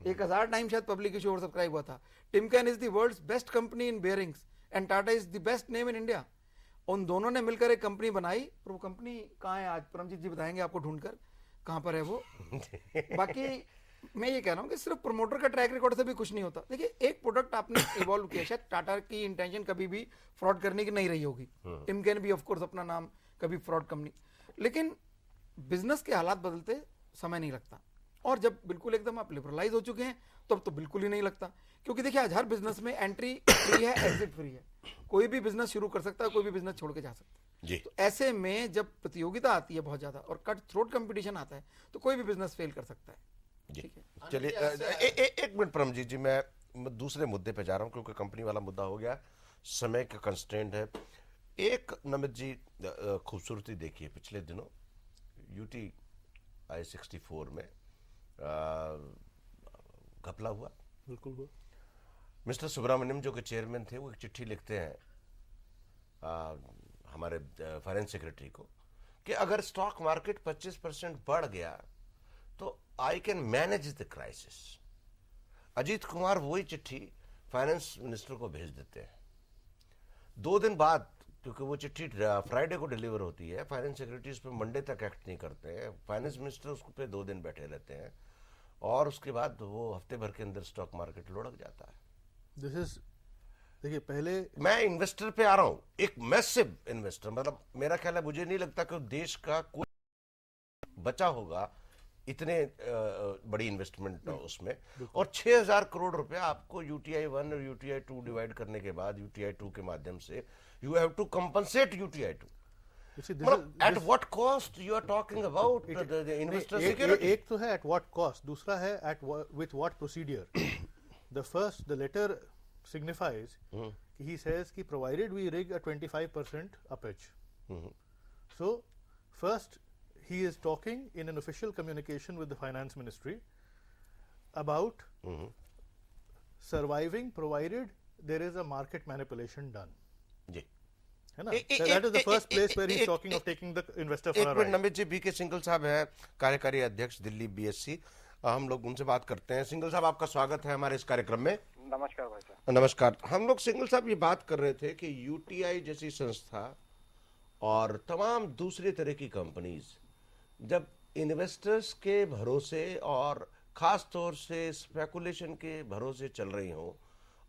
1000 टाइम शायद पब्लिक इशू ओवर सब्सक्राइब हुआ था। Timken is the world's best company in bearings and Tata is the best name in India. उन दोनों ने मिलकर एक कंपनी बनाई, और वो कंपनी कहाँ है आज परमजीत जी बताएंगे आपको ढूंढकर कहाँ पर है वो। बाकी मैं ये कह रहा हूँ कि सिर्फ प्रमोटर का ट्रैक रिकॉर्ड से भी कुछ नहीं होता। देखिए एक प्रोडक्ट आपने इवॉल्व किया, शायद टाटा की इंटेंशन कभी भी फ्रॉड करने की नहीं रही होगी, टिमकेन भी ऑफ कोर्स अपना नाम कभी फ्रॉड कंपनी, लेकिन बिजनेस के हालात बदलते समय नहीं लगता, और जब बिल्कुल एकदम आप लिबरलाइज हो चुके हैं तब तो बिल्कुल ही नहीं लगता। क्योंकि देखिए आज हर बिजनेस में एंट्री फ्री है, एग्जिट फ्री है, कोई भी बिजनेस शुरू कर सकता है, कोई भी बिजनेस छोड़ के जा सकता है जी। तो ऐसे में जब प्रतियोगिता आती है बहुत ज्यादा और कट थ्रोट कंपटीशन आता है तो कोई भी बिजनेस फेल कर सकता है। जी ठीक है, चलिए एक मिनट परमजीत जी, मैं दूसरे मुद्दे पे जा रहा हूँ क्योंकि कंपनी वाला मुद्दा हो गया, समय का कंस्ट्रेंट है। एक नमित जी खूबसूरती देखिए, पिछले दिनों यूटी I-64 में घपला हुआ। बिल्कुल हुआ। मिस्टर सुब्रमण्यम जो कि चेयरमैन थे, वो एक चिट्ठी लिखते हैं हमारे फाइनेंस सेक्रेटरी को कि अगर स्टॉक मार्केट 25% बढ़ गया तो I can manage the crisis. Ajit Kumar वही चिट्ठी फाइनेंस मिनिस्टर को भेज देते हैं। 2 दिन बाद, क्योंकि वो चिट्ठी फ्राइडे को डिलीवर होती है, फाइनेंस सेक्रेटरी उस पर मंडे तक एक्ट नहीं करते हैं, फाइनेंस मिनिस्टर उस पे 2 दिन बैठे रहते हैं, और उसके बाद वो हफ्ते भर के अंदर स्टॉक मार्केट लुढ़क जाता है। दिस इज, देखिए पहले मैं इन्वेस्टर पे आ रहा हूं, एक मैसिव इन्वेस्टर, मतलब मेरा ख्याल है, मुझे नहीं लगता कि देश का कोई बचा होगा इतने बड़ी इन्वेस्टमेंट उसमें, और 6000 करोड़ रुपया आपको UTI 1 और UTI 2 डिवाइड करने के बाद UTI 2 के माध्यम से you have to compensate UTI 2। At what cost you are talking about the investor security? एक तो है एट व्हाट कॉस्ट, दूसरा है at with what procedure. The first, the latter signifies he says कि provided we rig a 25% uppage. So first he is talking in an official communication with the finance ministry about surviving provided there is a market manipulation done. जी, है ना? So that is the first place where he is talking of taking the investor for a एक minute, ride. Namit जी, BK Singhal साहब हैं, कार्यकारी अध्यक्ष Delhi BSC, हम लोग उनसे बात करते हैं। सिंघल साहब, आपका स्वागत है हमारे इस कार्यक्रम में। नमस्कार भाई साहब। नमस्कार। हम लोग सिंघल साहब ये बात कर रहे थे कि UTI जैसी संस्था और तमाम दूसरे तरह की कंपनीज जब इन्वेस्टर्स के भरोसे और खास तौर से स्पेकुलेशन के भरोसे चल रही हो,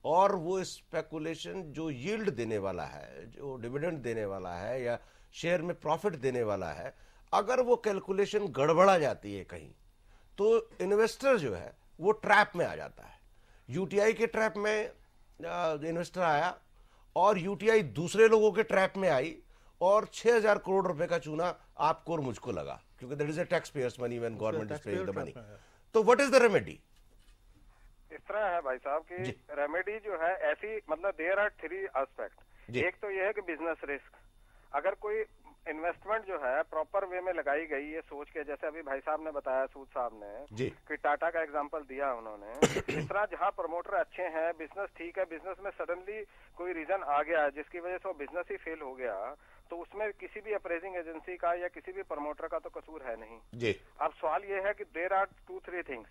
और वो स्पेकुलेशन जो यील्ड देने वाला है, जो डिविडेंड देने वाला है या शेयर में प्रॉफिट देने वाला है, अगर वो कैलकुलेशन गड़बड़ा जाती है कहीं, तो इन्वेस्टर जो है वो ट्रैप में आ जाता है। UTI के ट्रैप में इन्वेस्टर आया और UTI दूसरे लोगों के ट्रैप में आई, और 6000 करोड़ रुपए का चूना आपको और मुझको लगा, क्योंकि that is a tax payers money when government is paying the money. तो व्हाट इज द रेमेडी? इस तरह है भाई साहब कि रेमेडी जो है ऐसी, मतलब देयर आर 3 एस्पेक्ट। एक तो यह है कि बिजनेस रिस्क, अगर कोई इन्वेस्टमेंट जो है प्रॉपर वे में लगाई गई ये सोच के, जैसे अभी भाई साहब ने बताया, सूद साहब ने कि टाटा का एग्जांपल दिया उन्होंने, इस तरह जहां प्रमोटर अच्छे हैं, बिजनेस ठीक है, बिजनेस में सडनली कोई रीजन आ गया जिसकी वजह से वो बिजनेस ही फेल हो गया, तो उसमें किसी भी अप्रेजिंग एजेंसी का या किसी भी प्रमोटर का तो कसूर है नहीं जी। अब सवाल ये है कि देयर आर 2-3 थिंग्स,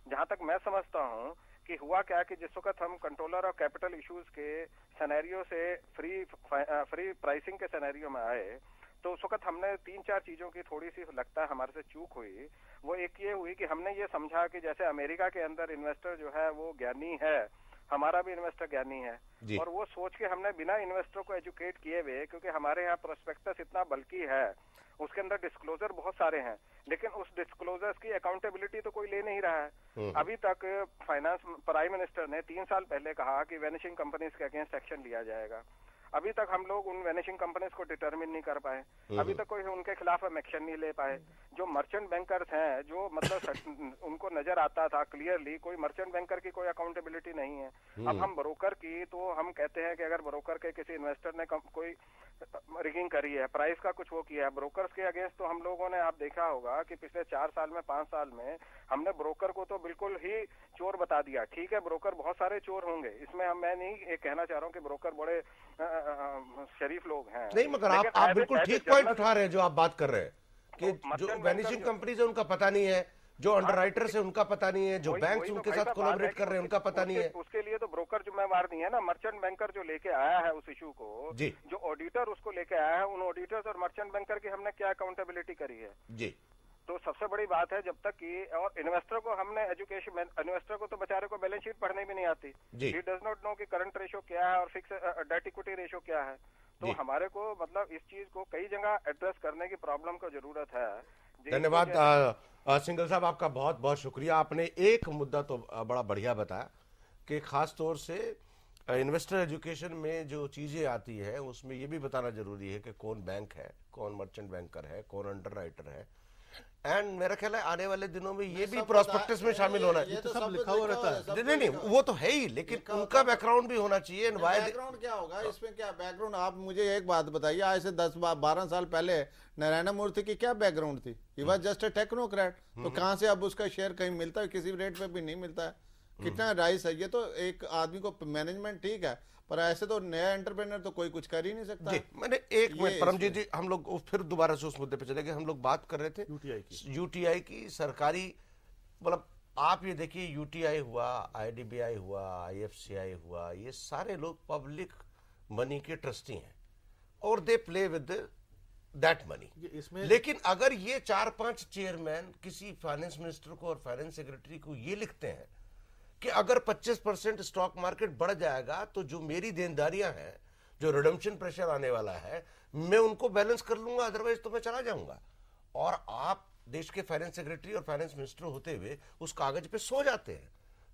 जहां तक मैं समझता हूँ कि हुआ क्या कि जिस वक्त हम कंट्रोलर और कैपिटल इश्यूज के सिनेरियो से फ्री प्राइसिंग के सिनेरियो में आए, तो उस वक्त हमने 3-4 चीजों की थोड़ी सी लगता है हमारे से चूक हुई। वो एक ये हुई कि हमने ये समझा कि जैसे अमेरिका के अंदर इन्वेस्टर जो है वो ज्ञानी है, हमारा भी इन्वेस्टर ज्ञानी है, और वो सोच के हमने बिना इन्वेस्टर को एजुकेट किए हुए, क्योंकि हमारे यहाँ प्रोस्पेक्टस इतना बल्कि है, उसके अंदर डिस्क्लोजर बहुत सारे हैं, लेकिन उस डिस्क्लोजर्स की अकाउंटेबिलिटी तो कोई ले नहीं रहा है। अभी तक फाइनेंस प्राइम मिनिस्टर ने 3 साल पहले कहा कि वैनिशिंग कंपनीज के अगेंस्ट एक्शन लिया जाएगा। अभी तक हम लोग उन वैनिशिंग कंपनीज को डिटरमिन नहीं कर पाए, अभी तक कोई उनके खिलाफ हम एक्शन नहीं ले पाए। जो मर्चेंट बैंकर्स हैं, जो मतलब उनको नजर आता था क्लियरली, कोई मर्चेंट बैंकर की कोई अकाउंटेबिलिटी नहीं है। अब हम ब्रोकर की, तो हम कहते हैं कि अगर ब्रोकर के किसी इन्वेस्टर ने कोई रिगिंग करी है, प्राइस का कुछ वो किया है, ब्रोकर्स के अगेंस्ट तो हम लोगों ने, आप देखा होगा कि पिछले 4 साल में 5 साल में हमने ब्रोकर को तो बिल्कुल ही चोर बता दिया। ठीक है, ब्रोकर बहुत सारे चोर होंगे, इसमें मैं नहीं ये कहना चाह रहा हूँ कि ब्रोकर बड़े शरीफ लोग हैं, नहीं, मगर आप बिल्कुल ठीक पॉइंट उठा रहे हैं जो आप बात कर रहे हैं कि जो वैनिशिंग कंपनीज है उनका पता नहीं है, जो अंडरराइटर्स है उनका पता नहीं है, जो बैंक्स उनके साथ कोलैबोरेट कर रहे हैं उनका पता नहीं है। उसके लिए तो ब्रोकर जिम्मेवार नहीं है ना, मर्चेंट बैंकर जो लेके आया है उस इशू को, जो ऑडिटर उसको लेके आया है, उन ऑडिटर्स और मर्चेंट बैंकर की हमने क्या अकाउंटेबिलिटी करी है जी। तो सबसे बड़ी बात है, जब तक कि और इन्वेस्टर को हमने एजुकेशन, इन्वेस्टर को तो बेचारे को बैलेंस शीट पढ़ने भी नहीं आती, ही डज नॉट नो कि करंट रेशो क्या है और फिक्स डेट इक्विटी रेशो क्या है। तो हमारे को मतलब इस चीज को कई जगह एड्रेस करने की प्रॉब्लम को जरूरत है। धन्यवाद सिंघल साहब, आपका बहुत बहुत शुक्रिया। आपने एक मुद्दा तो बड़ा बढ़िया बताया कि खास तौर से इन्वेस्टर एजुकेशन में जो चीजें आती है उसमें ये भी बताना जरूरी है कि कौन बैंक है, कौन मर्चेंट बैंकर है, कौन अंडरराइटर है, एंड मेरा ख्याल है आने वाले दिनों में ये भी प्रोस्पेक्टस में शामिल होना है। ये तो सब लिखा हुआ रहता है। नहीं, वो तो है ही, लेकिन उनका बैकग्राउंड भी होना चाहिए। बैकग्राउंड क्या होगा इसमें, क्या बैकग्राउंड? आप मुझे एक बात बताइए, आज से 10-12 साल पहले नारायण मूर्ति की क्या बैकग्राउंड थी? He was just a technocrat. तो कहां से अब उसका शेयर कहीं मिलता है? किसी रेट पे भी नहीं मिलता है। कितना राइस है ये? तो एक आदमी को मैनेजमेंट ठीक है, पर ऐसे तो नया एंटरप्रेन्योर तो कोई कुछ कर ही नहीं सकता। मैंने एक मिनट परमजीत जी, हम लोग फिर दोबारा से उस मुद्दे पे चले गए। हम लोग बात कर रहे थे यूटीआई की सरकारी, मतलब आप ये देखिए, यूटीआई हुआ, आईडीबीआई हुआ, आईएफसीआई हुआ, ये सारे लोग पब्लिक मनी के ट्रस्टी हैं और they play with that money. लेकिन अगर ये 4-5 चेयरमैन किसी फाइनेंस मिनिस्टर को और फाइनेंस सेक्रेटरी को ये लिखते हैं कि अगर 25% स्टॉक मार्केट बढ़ जाएगा तो जो मेरी देनदारियां हैं, जो रिडम्पशन प्रेशर आने वाला है, मैं उनको बैलेंस कर लूंगा, अदरवाइज तो मैं चला जाऊंगा, और आप देश के फाइनेंस सेक्रेटरी और फाइनेंस मिनिस्टर होते हुए उस कागज पे सो जाते हैं,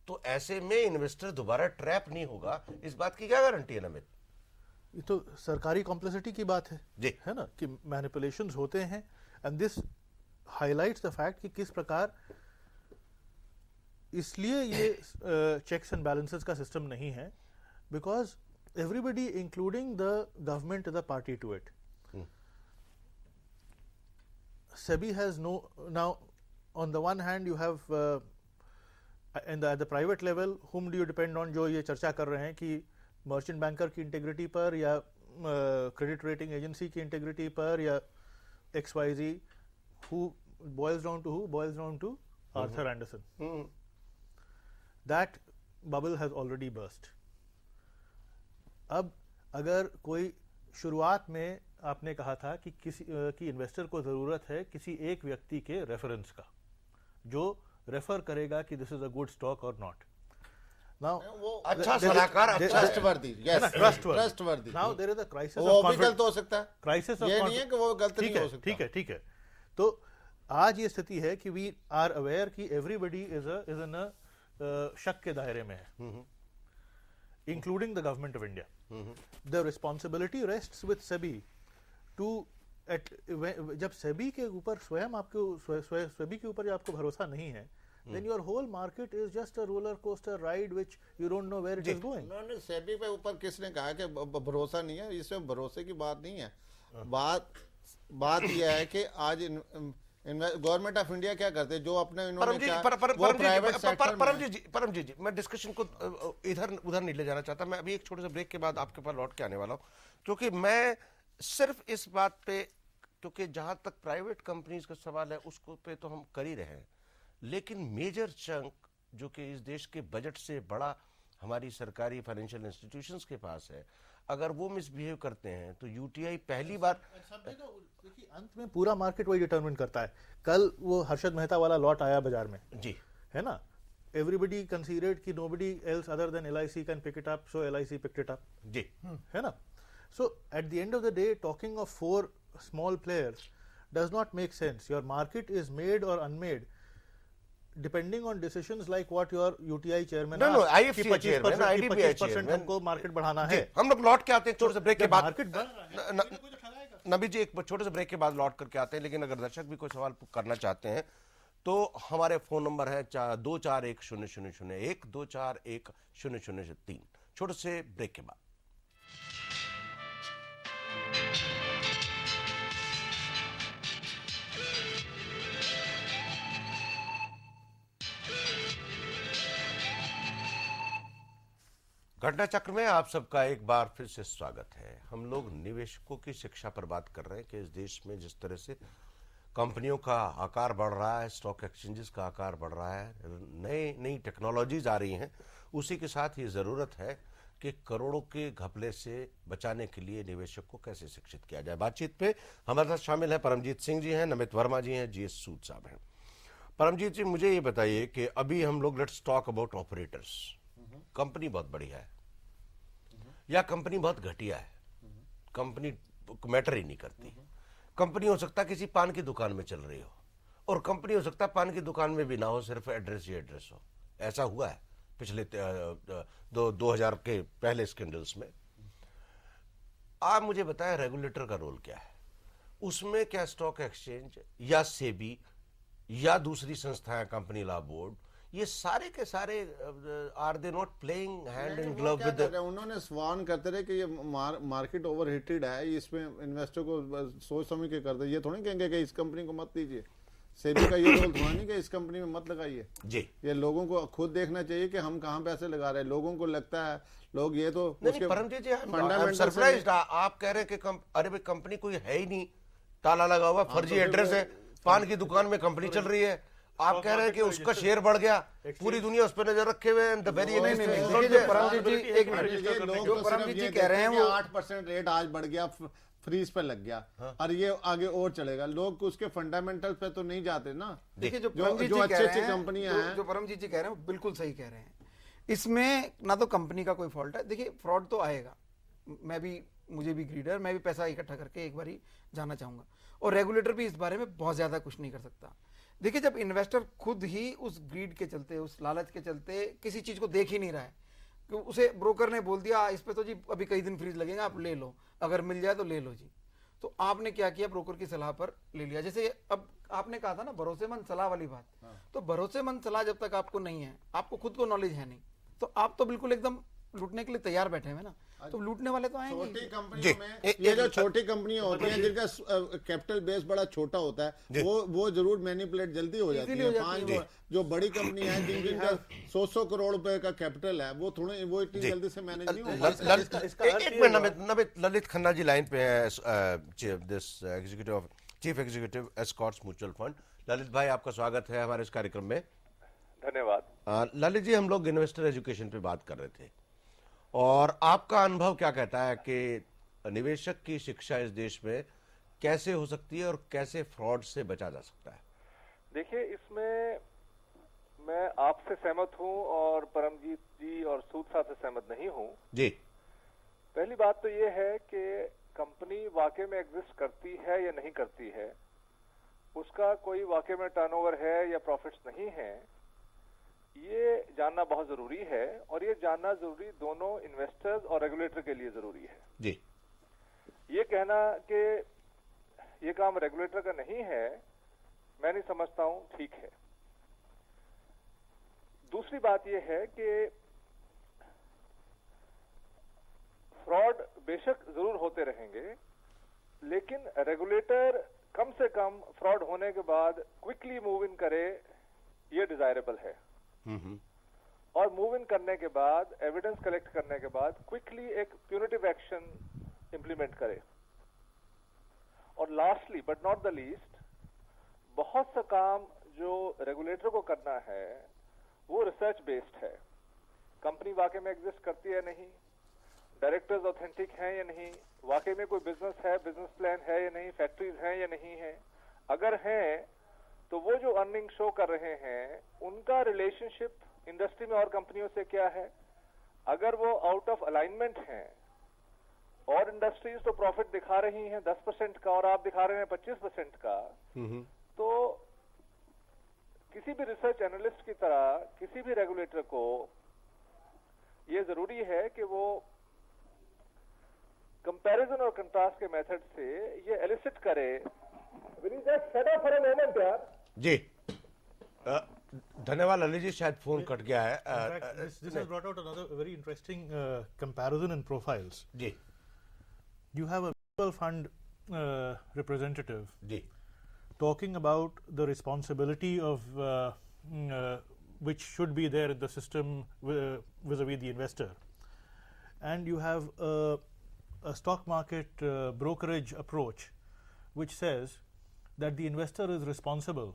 तो ऐसे में इन्वेस्टर दोबारा ट्रैप नहीं होगा, इस बात की क्या गारंटी है नमित? ये तो सरकारी कॉम्प्लेक्सिटी की बात है जी, है ना, कि मैनिपुलेशंस होते हैं, and this highlights the fact कि किस प्रकार, इसलिए ये चेक्स एंड बैलेंसेस का सिस्टम नहीं है, because everybody including the government is a party to it. SEBI has no, now on the one hand you have at the private level, whom do you depend on? जो ये चर्चा कर रहे हैं कि मर्चेंट बैंकर की integrity पर या क्रेडिट रेटिंग एजेंसी की इंटेग्रिटी पर या XYZ, who boils down to who? Boils down to Arthur Andersen. That bubble has already burst. अब अगर कोई शुरुआत में आपने कहा था कि किसी की इन्वेस्टर को जरूरत है किसी एक व्यक्ति के रेफरेंस का, जो रेफर करेगा कि this is a good stock और नॉट। नाउ अच्छा सलाहकार, trustworthy, yes, trustworthy. Now there is a crisis of confidence. गलत हो सकता है, क्राइसिस ऑफ, ये नहीं है कि वो गलत नहीं हो सकता। ठीक है। तो आज ये स्थिति है कि वी आर अवेयर कि एवरीबडी इज इन अ शक के दायरे में है, including the government of India. The responsibility rests with SEBI too जब सेबी के ऊपर स्वयं आपको सेबी के ऊपर आपको भरोसा नहीं है, then your whole market is just a roller coaster ride which you don't know where it is going. नहीं, सेबी पे ऊपर किसने कहा कि भरोसा नहीं है? इसमें भरोसे की बात नहीं है। बात यह है कि आज गवर्नमेंट ऑफ इंडिया क्या करते हैं, जो अपने परमजीत जी, मैं डिस्कशन को इधर उधर नहीं ले जाना चाहता। मैं अभी एक छोटे से ब्रेक के बाद आपके पास लौट के आने वाला हूं, क्योंकि मैं सिर्फ इस बात पे, क्योंकि जहां तक प्राइवेट कंपनीज का सवाल है उसको पे तो हम कर ही रहे हैं, लेकिन मेजर चंक जो कि इस देश के बजट से बड़ा हमारी सरकारी फाइनेंशियल इंस्टीट्यूशंस के पास है, अगर वो मिसबिहेव करते हैं तो यूटीआई पहली बार देखिए अंत में पूरा मार्केट वही डिटरमिन करता है। कल वो हर्षद मेहता वाला लॉट आया बाजार में, जी है ना, एवरीबडी कंसीडर्ड कि nobody else other than LIC can pick it up, so LIC picked it up, जी है ना। So at the end of the day talking of 4 small players does not make sense. Your market is made or unmade depending on decisions like what your UTI chairman No, asked, IFC कि chairman, 25% IDBI 25% chairman, हमको market बढ़ाना जी। है। हम लोग लौट के आते हैं छोटे से ब्रेक के बाद, मार्केट बढ़ रहा है, कोई तो ठगाएगा। नबी जी एक छोटे से ब्रेक के बाद लौट करके आते हैं, लेकिन अगर दर्शक भी कोई सवाल करना चाहते हैं तो हमारे फोन नंबर है 2410001 2410003। छोटे से ब्रेक के बाद। घटना चक्र में आप सबका एक बार फिर से स्वागत है। हम लोग निवेशकों की शिक्षा पर बात कर रहे हैं कि इस देश में जिस तरह से कंपनियों का आकार बढ़ रहा है, स्टॉक एक्सचेंजेस का आकार बढ़ रहा है, नई टेक्नोलॉजीज आ रही हैं, उसी के साथ ये ज़रूरत है कि करोड़ों के घपले से बचाने के लिए निवेशक को कैसे शिक्षित किया जाए। बातचीत पे हमारे साथ शामिल है परमजीत सिंह जी हैं, नमित वर्मा जी हैं, GS सूद साहब हैं। परमजीत जी, मुझे ये बताइए कि अभी हम लोग let's talk about operators. Company बहुत बढ़िया है या कंपनी बहुत घटिया है, कंपनी मैटर ही नहीं करती। कंपनी हो सकता है किसी पान की दुकान में चल रही हो, और कंपनी हो सकता है पान की दुकान में भी ना हो, सिर्फ एड्रेस ही एड्रेस हो। ऐसा हुआ है पिछले 2000 के पहले स्कैंडल्स में। आप मुझे बताएं रेगुलेटर का रोल क्या है उसमें? क्या स्टॉक एक्सचेंज या सेबी या दूसरी संस्थाएं, कंपनी लॉ बोर्ड, ये सारे के सारे are they not playing hand in glove with? उन्होंने स्वान करते रहे कि ये मार्केट ओवरहीटेड है, इसमें इन्वेस्टर को सोच समझ के करते। ये थोड़ी कहेंगे कि इस कंपनी को मत दीजिए। सेबी का ये रोल थोड़ा नहीं कि इस कंपनी में मत लगाइए जी। ये लोगों को खुद देखना चाहिए कि हम कहाँ पैसे लगा रहे हैं। लोगों को लगता है लोग ये तो नहीं, परमजीत जी, सरप्राइज्ड आप कह रहे हैं कि अरे भाई कंपनी कोई है ही नहीं, ताला लगा हुआ, फर्जी एड्रेस है, पान की दुकान में कंपनी चल रही है। आप कह रहे हैं कि उसका शेयर बढ़ गया, पूरी दुनिया उस पर नजर रखे हुए हैं। परमजीत जी एक मिनट, जो परमजीत जी कह रहे हैं वो 8% रेट आज बढ़ गया, फ्रीज पे लग गया, और ये आगे और चलेगा। लोग उसके फंडामेंटल पे तो नहीं जाते ना। देखिए जो अच्छी कंपनियां हैं, जो परमजीत जी कह रहे हैं वो बिल्कुल सही कह रहे हैं। इसमें ना तो कंपनी का कोई फॉल्ट है। देखिए फ्रॉड तो आएगा, मुझे भी ग्रीडर, मैं भी पैसा इकट्ठा करके एक बारी जाना चाहूंगा, और रेगुलेटर भी इस बारे में बहुत ज्यादा कुछ नहीं कर सकता। देखिए जब इन्वेस्टर खुद ही उस ग्रीड के चलते, उस लालच के चलते किसी चीज को देख ही नहीं रहा है, कि उसे ब्रोकर ने बोल दिया इस पे तो जी अभी कई दिन फ्रीज लगेगा, आप ले लो, अगर मिल जाए तो ले लो जी, तो आपने क्या किया, ब्रोकर की सलाह पर ले लिया। जैसे अब आपने कहा था ना भरोसेमंद सलाह वाली बात, तो भरोसेमंद सलाह जब तक आपको नहीं है, आपको खुद को नॉलेज है नहीं, तो आप तो बिल्कुल एकदम लूटने के लिए तैयार बैठे हैं ना, तो लूटने वाले तो आएंगे। छोटी कंपनियों में ये जो छोटी कंपनियां होती हैं जिनका कैपिटल बेस बड़ा छोटा होता है, वो जरूर मैनिपुलेट जल्दी हो जाती है। 5 जो बड़ी कंपनी है जिनका 100 करोड़ रुपए का कैपिटल है, वो थोड़े वो इतनी जल्दी से मैनेज नहीं हो। एक मिनट नमित, ललित खन्ना जी लाइन पे है, chief executive Escorts mutual fund. Lalit भाई आपका स्वागत है हमारे इस कार्यक्रम में। धन्यवाद। ललित जी, हम लोग इन्वेस्टर एजुकेशन पे बात कर रहे थे, और आपका अनुभव क्या कहता है कि निवेशक की शिक्षा इस देश में कैसे हो सकती है और कैसे फ्रॉड से बचा जा सकता है? देखिए, इसमें मैं आपसे सहमत हूं और परमजीत जी और सूद साहब से सहमत नहीं हूं जी। पहली बात तो ये है कि कंपनी वाकई में एग्जिस्ट करती है या नहीं करती है, उसका कोई वाकई में टर्नओवर है या प्रॉफिट्स नहीं है, ये जानना बहुत जरूरी है, और ये जानना जरूरी दोनों इन्वेस्टर्स और रेगुलेटर के लिए जरूरी है जी। ये कहना कि ये काम रेगुलेटर का नहीं है, मैं नहीं समझता हूं ठीक है। दूसरी बात यह है कि फ्रॉड बेशक जरूर होते रहेंगे, लेकिन रेगुलेटर कम से कम फ्रॉड होने के बाद क्विकली मूव इन करे, ये डिजायरेबल है। और मूव इन करने के बाद, एविडेंस कलेक्ट करने के बाद क्विकली एक प्यूनिटिव एक्शन इंप्लीमेंट करे। और lastly but not the least, बहुत सा काम जो रेगुलेटर को करना है वो रिसर्च बेस्ड है। कंपनी वाकई में एग्जिस्ट करती है नहीं, डायरेक्टर्स ऑथेंटिक हैं या नहीं, वाकई में कोई बिजनेस है, बिजनेस प्लान है या नहीं, फैक्ट्रीज हैं या नहीं है। अगर हैं तो वो जो अर्निंग शो कर रहे हैं उनका रिलेशनशिप इंडस्ट्री में और कंपनियों से क्या है। अगर वो आउट ऑफ अलाइनमेंट हैं और इंडस्ट्रीज तो प्रॉफिट दिखा रही हैं 10% का और आप दिखा रहे हैं 25% का, तो किसी भी रिसर्च एनालिस्ट की तरह किसी भी रेगुलेटर को ये जरूरी है कि वो कंपैरिजन और कंट्रास्ट के मेथड से ये एलिसिट करे। जी धन्यवाद ललित जी, शायद फोन कट गया है। This has brought out another very interesting comparison in profiles. Ji You have a mutual fund representative ji talking about the responsibility of which should be there in the system vis-a-vis the investor, and you have a stock market brokerage approach which says that the investor is responsible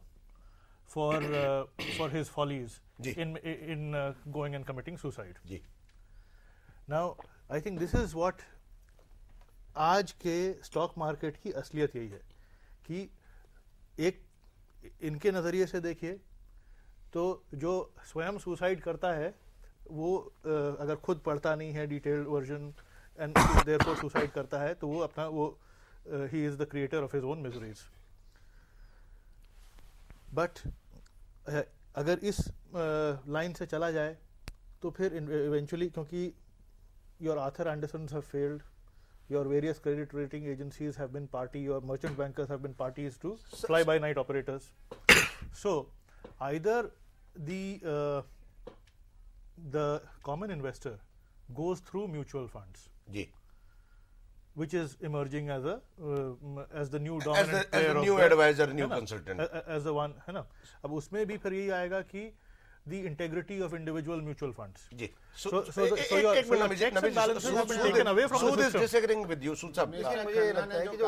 for his follies ji. in going and committing suicide. Ji Now I think this is what आज के stock market की असलियत यही है कि एक इनके नज़रिए से देखिए तो जो स्वयं सुसाइड करता है वो अगर खुद पढ़ता नहीं है detailed version and therefore suicide करता है तो वो अपना वो he is the creator of his own miseries. But अगर इस लाइन से चला जाए तो फिर इवेंचुअली, क्योंकि your Arthur Andersens have failed, your various credit rating agencies have been party, your merchant bankers have been parties to fly-by-night operators. So either the common investor goes through mutual funds, जी which is emerging as the new as dominant player the of new the- advisor, new है ना? consultant. as the one, है ना। अब उसमें भी फिर यही आएगा कि the integrity of individual mutual funds. Ji So your checks and balances have been taken away from the Sood is system. disagreeing with you. Sood साहब, देखिए, मुझे ये लगता है कि जो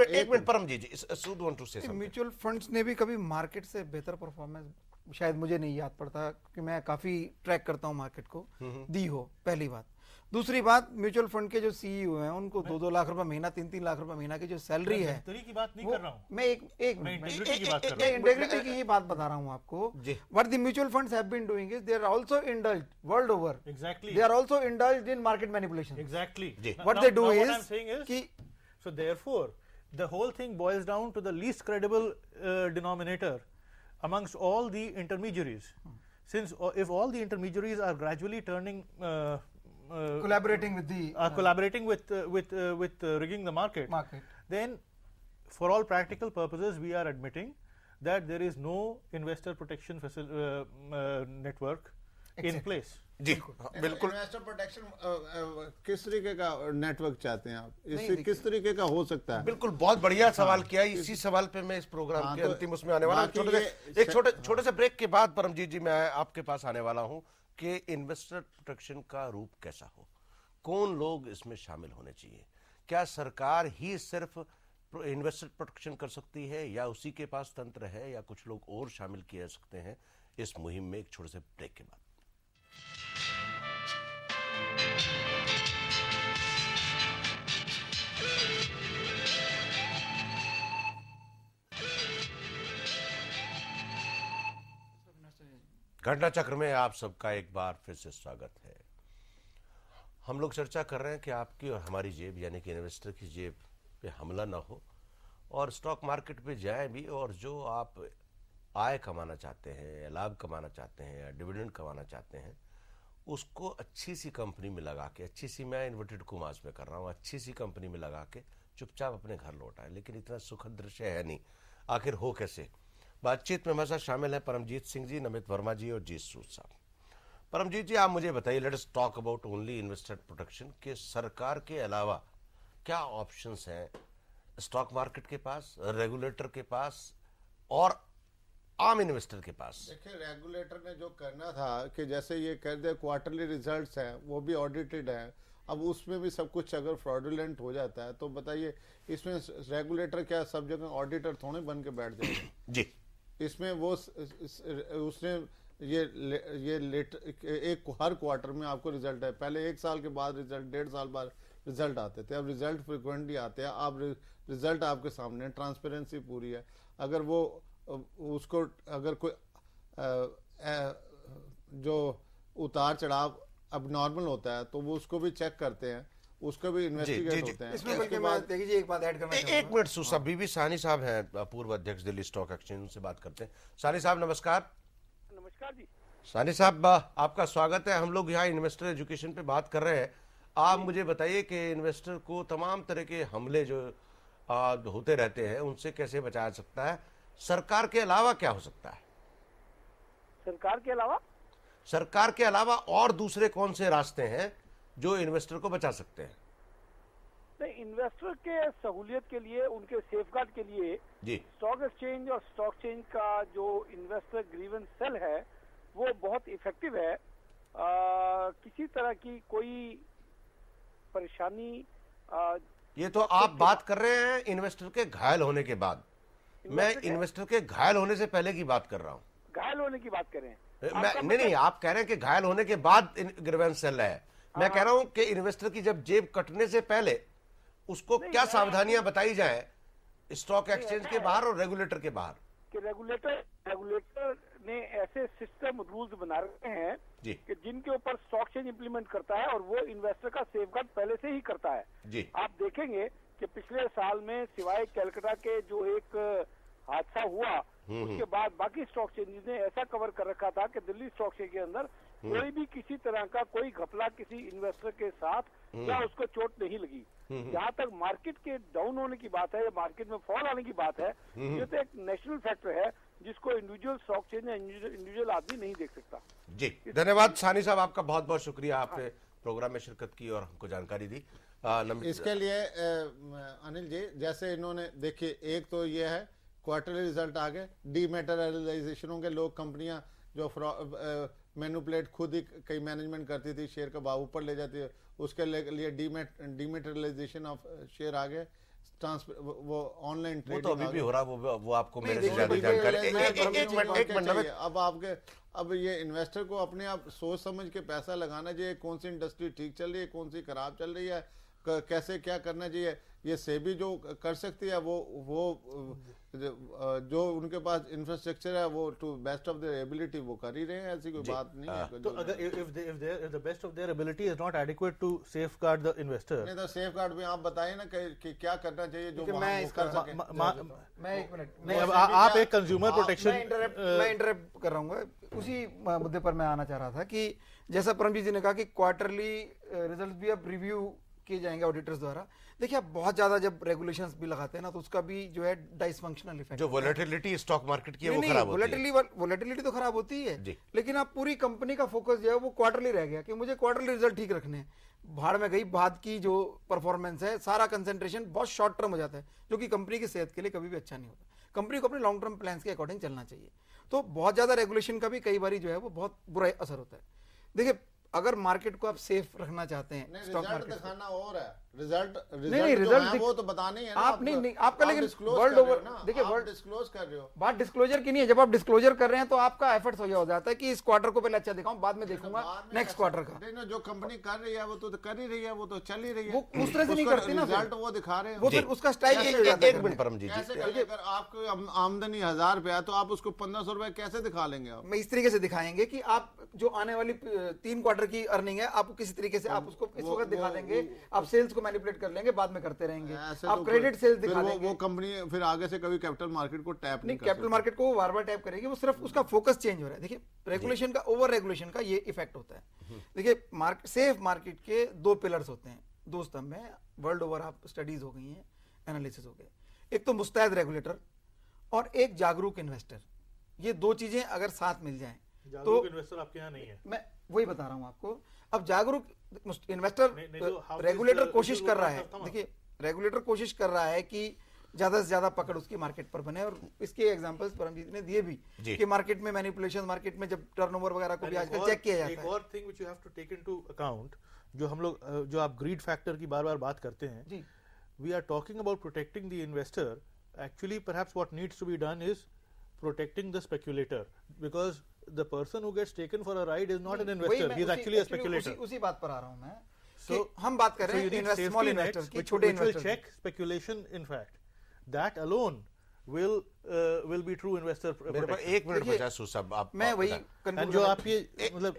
एक मिनट परम जी, Sood want to say something. Mutual funds ने भी कभी मार्केट से बेहतर परफॉर्मेंस शायद मुझे नहीं याद पड़ता कि मैं काफी ट्रैक करता हूं मार्केट को दी हो, पहली बात। दूसरी बात, म्यूचुअल फंड के जो सीईओ हैं उनको 2-2 लाख रुपए महीना, 3-3 लाख रुपए महीना की जो सैलरी है, बेहतरी की बात नहीं वो- कर रहा हूँ, मैं एक मैं मिनट integrity की बात कर रहा हूँ। इंटेग्रिटी की ही बात बता रहा हूँ आपको। जी। What the mutual funds have been doing is they are also indulged world over, Exactly. They are also indulged in market manipulation. Exactly. जी। What they do what is I'm saying is कि so therefore the whole thing boils down to the least credible denominator amongst all the intermediaries. Since if all the intermediaries are gradually turning collaborating with the collaborating with rigging the market, then for all practical purposes we are admitting that there is no investor protection network in place. जी बिल्कुल। Investor protection किस तरीके का network चाहते हैं आप? नहीं, इससे किस तरीके का हो सकता है? बिल्कुल बहुत बढ़िया सवाल किया है। इसी सवाल पे मैं इस प्रोग्राम के तो अंतिम उसमें आने वाला हूं। छोटे से ब्रेक के बाद परमजीत जी मैं आपके पास आने वाला हूं कि इन्वेस्टर प्रोटेक्शन का रूप कैसा हो, कौन लोग इसमें शामिल होने चाहिए, क्या सरकार ही सिर्फ इन्वेस्टर प्रोटेक्शन कर सकती है या उसी के पास तंत्र है या कुछ लोग और शामिल किए जा सकते हैं इस मुहिम में, एक छोटे से ब्रेक के बाद। घटना चक्र में आप सबका एक बार फिर से स्वागत है। हम लोग चर्चा कर रहे हैं कि आपकी और हमारी जेब यानी कि इन्वेस्टर की जेब पे हमला ना हो और स्टॉक मार्केट पे जाएं भी, और जो आप आय कमाना चाहते हैं या लाभ कमाना चाहते हैं या डिविडेंड कमाना चाहते हैं उसको अच्छी सी कंपनी में लगा के, अच्छी सी मैं इन्वर्टेड कॉमास में कर रहा हूँ, अच्छी सी कंपनी में लगा के चुपचाप अपने घर लौट आए। लेकिन इतना सुखद दृश्य है नहीं, आखिर हो कैसे? बातचीत में हमारे साथ शामिल हैं परमजीत सिंह जी, नमित वर्मा जी और जी सूद साहब। परमजीत जी आप मुझे बताइए, let us talk about only investor protection के सरकार के अलावा क्या ऑप्शंस हैं स्टॉक मार्केट के पास, रेगुलेटर के पास और आम इन्वेस्टर के पास? देखिए, रेगुलेटर ने जो करना था कि जैसे ये कह दे क्वार्टरली रिजल्ट्स हैं वो भी ऑडिटेड हैं, अब उसमें भी सब कुछ अगर फ्रॉडुलेंट हो जाता है तो बताइए इसमें रेगुलेटर क्या सब जगह ऑडिटर थोड़े बन के बैठ जाएगा? जी इसमें वो उसने एक हर क्वार्टर में आपको रिजल्ट है। पहले 1 साल के बाद रिजल्ट, 1.5 साल बाद रिजल्ट आते थे, अब रिजल्ट फ्रिक्वेंटली आते हैं। आप रिजल्ट आपके सामने, ट्रांसपेरेंसी पूरी है। अगर वो उसको अगर कोई जो उतार चढ़ाव अब नॉर्मल होता है तो वो उसको भी चेक करते हैं, उसको भी इन्वेस्टिगेट होते हैं। इसमें बल्कि मैं देखिए जी एक बात ऐड करना एक मिनट सुसा, बीबी साहनी साहब हैं, पूर्व अध्यक्ष दिल्ली स्टॉक एक्सचेंज, उनसे बात करते हैं। साहनी साहब नमस्कार। नमस्कार जी। साहनी साहब आपका स्वागत है। हम लोग यहाँ इन्वेस्टर एजुकेशन पे बात कर रहे हैं। आप मुझे बताइए कि इन्वेस्टर को तमाम तरह के हमले जो होते रहते हैं उनसे कैसे बचाया सकता है, सरकार के अलावा क्या हो सकता है? सरकार के अलावा और दूसरे कौन से रास्ते हैं जो इन्वेस्टर को बचा सकते हैं? नहीं, इन्वेस्टर के सहूलियत के लिए, उनके सेफगार्ड के लिए जी, स्टॉक एक्सचेंज और स्टॉक चेंज का जो इन्वेस्टर ग्रीवेंस सेल है वो बहुत इफेक्टिव है। किसी तरह की कोई परेशानी ये तो आप बात कर रहे हैं इन्वेस्टर के घायल होने के बाद। मैं इन्वेस्टर के घायल होने से पहले की बात कर रहा हूँ। घायल होने की बात करें, नहीं, आप कह रहे हैं कि घायल होने के बाद ग्रीवेंस सेल है। मैं कह रहा हूं कि इन्वेस्टर की जब जेब कटने से पहले उसको क्या सावधानियां बताई जाए स्टॉक एक्सचेंज के बाहर और रेगुलेटर के बाहर? कि रेगुलेटर ने ऐसे सिस्टम रूल्स बना रखे हैं जी, कि जिनके ऊपर स्टॉक चेंज इंप्लीमेंट करता है और वो इन्वेस्टर का सेफगार्ड पहले से ही करता है जी। आप देखेंगे कि पिछले साल में सिवाय कलकत्ता के जो एक हादसा हुआ उसके बाद बाकी स्टॉक चेंजेस ने ऐसा कवर कर रखा था कि दिल्ली स्टॉक एक्सचेंज के अंदर कोई भी किसी तरह का कोई घपला किसी इन्वेस्टर के साथ या उसको चोट नहीं लगी। जहाँ तक मार्केट के डाउन होने की बात है या मार्केट में फॉल आने की बात है, ये तो एक नेशनल फैक्टर है जिसको इंडिविजुअल स्टॉक चेंज या इंडिविजुअल आदमी नहीं देख सकता। जी, धन्यवाद साहनी साहब, आपका बहुत बहुत शुक्रिया, आपने प्रोग्राम में शिरकत की और हमको जानकारी दी। इसके लिए अनिल जी, जैसे इन्होंने देखिए, एक तो ये है क्वार्टरली रिजल्ट आ गए, डीमेटेरियलाइजेशन होंगे, लोग कंपनियां जो मैनिपुलेट खुद ही कई मैनेजमेंट करती थी, शेयर का भाव ऊपर ले जाती है, उसके लिए डीमेटेरियलाइजेशन ऑफ शेयर आ गए, वो ऑनलाइन वो तो अभी भी हो रहा है, वो आपको मेरे से ज्यादा जानकारी। एक मिनट, अब ये इन्वेस्टर को अपने आप सोच समझ के पैसा लगाना चाहिए, कौन सी इंडस्ट्री ठीक चल रही है, कौन सी खराब चल रही है, कैसे क्या करना चाहिए। ये सेबी जो कर सकती है वो जो उनके पास इंफ्रास्ट्रक्चर है वो to best of their ability वो कर ही रहे हैं, ऐसी कोई बात नहीं है। तो अगर if the best of their ability is not adequate to safeguard the investor, नहीं तो सेफगार्ड में आप बताइए ना कि क्या करना चाहिए जो मैं वहाँ वो इसका कर सके। मैं एक मिनट नहीं, अब आप एक कंज्यूमर प्रोटेक्शन, मैं इंटरप्ट कर रहा हूँ, उसी मुद्दे पर मैं आना चाह रहा था कि जैसा परमजीत जी ने कहा कि क्वार्टरली रिजल्ट भी अब रिव्यू किए जाएंगे ऑडिटर्स द्वारा। देखिए, आप बहुत ज्यादा जब रेगुलेशंस भी लगाते हैं ना तो उसका भी जो है डाइसफंक्शनल इफेक्ट, जो वोलेटिलिटी स्टॉक मार्केट की है वो खराब होती है। वोलेटिलिटी तो खराब होती ही है, लेकिन आप पूरी कंपनी का फोकस जो है वो क्वार्टरली रह गया कि मुझे क्वार्टरली रिजल्ट ठीक रखने हैं। भाड़ में गई बाद की जो परफॉर्मेंस है, सारा कंसेंट्रेशन बहुत शॉर्ट टर्म हो जाता है, जो कि कंपनी की सेहत के लिए कभी भी अच्छा नहीं होता। कंपनी को अपने लॉन्ग टर्म प्लान्स के अकॉर्डिंग चलना चाहिए। तो बहुत ज्यादा रेगुलेशन का भी कई बार जो है वो बहुत बुरा असर होता है। देखिए, अगर मार्केट को आप सेफ रखना चाहते हैं, स्टॉक मार्केट दिखाना और है, रिजल्ट रिजल्ट वो तो बताने है ना आप नहीं आपका, लेकिन वर्ल्ड ओवर देखिए, वर्ल्ड डिस्क्लोज कर रहे हो, बात डिस्क्लोजर की नहीं है। जब आप डिस्क्लोजर कर रहे हैं तो आपका एफर्ट्स हो जाता है कि इस क्वार्टर को पहले अच्छा दिखाऊं, बाद में देखूंगा नेक्स्ट क्वार्टर का। जो कंपनी कर रही है वो तो कर ही रही है, वो तो चल ही रही है, वो उस तरह से नहीं करती ना, रिजल्ट वो दिखा रहे हैं, वो फिर उसका स्टाइल चेंज हो जाता है। एक मिनट परमजीत जी, अगर आपको आमदनी 1000 रुपया तो आप उसको 1500 रुपए कैसे दिखा लेंगे? आप मैं इस तरीके से दिखाएंगे कि आप जो आने वाली 3 क्वार्टर की अर्निंग है आपको किसी तरीके से आप उसको इस वक्त दिखा देंगे, आप सेल्स को मैनिपुलेट कर लेंगे, बाद में करते रहेंगे, आप क्रेडिट सेल्स दिखा देंगे। वो कंपनी फिर आगे से कभी कैपिटल मार्केट को टैप नहीं, कैपिटल मार्केट को बार बार टैप करेगी, वो सिर्फ उसका फोकस चेंज हो रहा है। देखिए, रेगुलेशन का, ओवर रेगुलेशन का ये इफेक्ट होता है। देखिए, सेफ मार्केट के 2 पिलर्स होते हैं, 2 स्तंभ हैं, वर्ल्ड ओवर आप स्टडीज हो गई हैं, एनालिसिस हो गए। एक तो मुस्तैद रेगुलेटर और एक जागरूक इन्वेस्टर। ये 2 चीजें अगर साथ मिल जाएं तो इन्वेस्टर आपके यहाँ नहीं है। मैं वही बता रहा हूं आपको। अब जागरूक इन्वेस्टर, रेगुलेटर कोशिश कर रहा है, देखिए रेगुलेटर कोशिश कर रहा है कि ज्यादा से ज्यादा पकड़ उसकी मार्केट पर बने, और इसके एग्जांपल्स परमजीत ने दिए भी कि मार्केट में मैनिपुलेशन, मार्केट में जब टर्नओवर वगैरह को भी आजकल चेक किया जाता है। एक और thing which you have to take into account, जो हम लोग जो आप ग्रीड फैक्टर की बार-बार बात करते हैं जी, we are talking about protecting the investor. Actually perhaps what needs to be done is protecting the speculator, because the person who gets taken for a ride is not an वही investor. मैं He is उसी- actually a actually speculator. उसी बात पर आ रहा हूँ मैं So- कि हम बात कर So रहे you हैं need invest small safety investors nets की, which छोटे will investors check speculation. In fact, that alone will be true investor मेरे पास protection. 1 मिनट देखिए, बचा साहब, आप मैं वही बताएं। conclude And जो करना- आप ये मतलब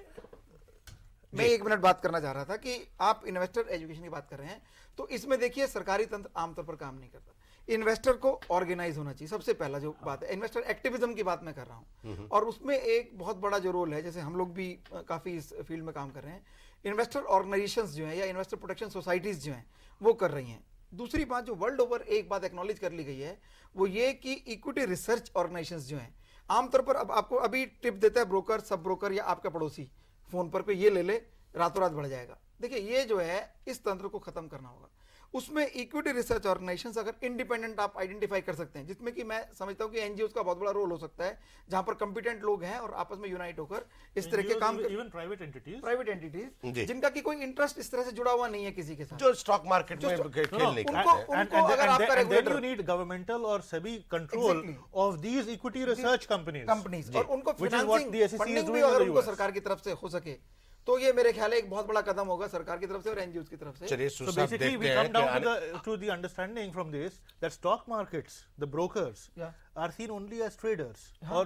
मैं 1 मिनट बात करना चाह रहा था कि आप इन्वेस्टर एजुकेशन की बात कर रहे हैं, तो इसमें देखिए सरकारी तंत्र आमतौर पर काम नहीं करता। इन्वेस्टर को ऑर्गेनाइज होना चाहिए, सबसे पहला जो बात है। इन्वेस्टर एक्टिविज्म की बात मैं कर रहा हूं, और उसमें एक बहुत बड़ा जो रोल है, जैसे हम लोग भी काफी इस फील्ड में काम कर रहे हैं, इन्वेस्टर ऑर्गेनाइजेशंस जो है या इन्वेस्टर प्रोटेक्शन सोसाइटीज जो हैं वो कर रही हैं। दूसरी बात जो वर्ल्ड ओवर एक बात एक्नॉलेज कर ली गई है वो ये कि इक्विटी रिसर्च ऑर्गेनाइजेशंस जो हैं, आमतौर पर अब आपको अभी टिप देता है ब्रोकर, सब ब्रोकर या आपका पड़ोसी फोन पर ये ले ले, रातों रात बढ़ जाएगा। देखिए ये जो है इस तंत्र को खत्म करना होगा। उसमें इक्विटी रिसर्च ऑर्गेनाइजेशंस अगर इंडिपेंडेंट आप आइडेंटिफाई कर सकते हैं, जिसमें कि मैं समझता हूं कि एनजीओ का बहुत बड़ा रोल हो सकता है, जहां पर कंपिटेंट लोग हैं और आपस में यूनाइट होकर इस तरह के काम, even private entities. प्राइवेट जी। एंटिटीज जिनका कि कोई इंटरेस्ट इस तरह से जुड़ा हुआ नहीं है किसी के साथ, जो स्टॉक मार्केट में No, खेल no, नहीं उनको- करते हैं। and, उनको and, अगर and, आपका then, and then regulator- you need governmental or SEBI control Exactly. of these equity research companies. Companies, और उनको Which is what the financing SEC is funding भी doing in अगर the उनको US. सरकार की तरफ से हो सके तो ये मेरे ख्याल है एक बहुत बड़ा कदम होगा सरकार की तरफ से और एनजीओ की तरफ से। चलिए So सुसाब basically, we देखते come हैं down कि to the understanding from this that stock markets, the brokers, Yeah. are seen only as traders, or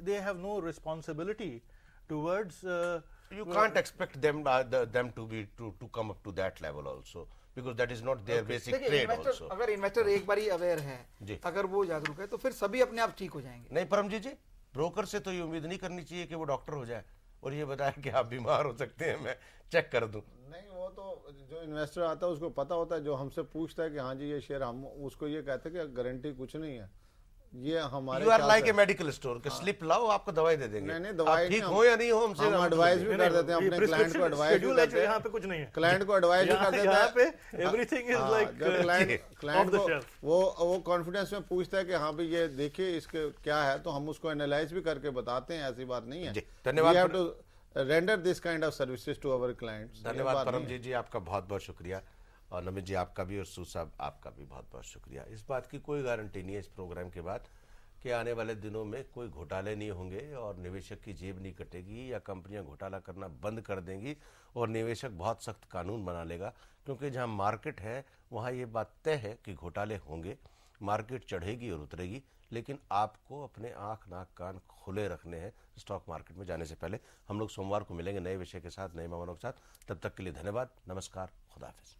they have no responsibility towards. you can't expect them to come up to that level also, because that is not their basic देखिए trade investor, also. अगर investor एक बार ही aware है, जी। अगर वो जागरूक है तो फिर सभी अपने आप ठीक हो जाएंगे। नहीं परमजीत जी, ब्रोकर से तो ये उम्मीद नहीं करनी चाहिए कि वो डॉक्टर हो जाए और ये बताए कि आप बीमार हो सकते हैं, मैं चेक कर दूं। नहीं, वो तो जो इन्वेस्टर आता है उसको पता होता है, जो हमसे पूछता है कि हाँ जी ये शेयर, हम उसको ये कहते हैं कि गारंटी कुछ नहीं है, ये हमारे यू आर ख्याल लाइक से- ए मेडिकल स्टोर के स्लिप लाओ, आपको दवाई दे देंगे। नहीं, दवाई आप ठीक नहीं, हो या नहीं हो, हमसे हम एडवाइस भी कर देते हैं, अपने क्लाइंट को एडवाइस भी करते हैं, यहाँ पे कुछ नहीं है। क्लाइंट को एडवाइस भी कर देते यहाँ हैं। पे everything is हाँ, like जब क्लाइंट off the को shelf. वो कॉन्फिडेंस में पूछता है कि हाँ भाई ये देखिए इसके क्या है, तो हम उसको एनालाइज भी करके बताते हैं, ऐसी बात नहीं है। जी, धन्यवाद। We have to render this kind of services to our clients। धन्यवाद ये बात नहीं है। परमजीत जी, आपका बहुत बहुत शुक्रिया, और नमित जी आपका भी, और सुसाब आपका भी बहुत बहुत शुक्रिया। इस बात की कोई गारंटी नहीं है इस प्रोग्राम के बाद कि आने वाले दिनों में कोई घोटाले नहीं होंगे और निवेशक की जेब नहीं कटेगी या कंपनियां घोटाला करना बंद कर देंगी और निवेशक बहुत सख्त कानून बना लेगा, क्योंकि जहां मार्केट है वहां ये बात तय है कि घोटाले होंगे। मार्केट चढ़ेगी और उतरेगी, लेकिन आपको अपने आंख नाक कान खुले रखने हैं स्टॉक मार्केट में जाने से पहले। हम लोग सोमवार को मिलेंगे नए विषय के साथ, नए मेहमानों के साथ। तब तक के लिए धन्यवाद, नमस्कार, खुदा हाफिज।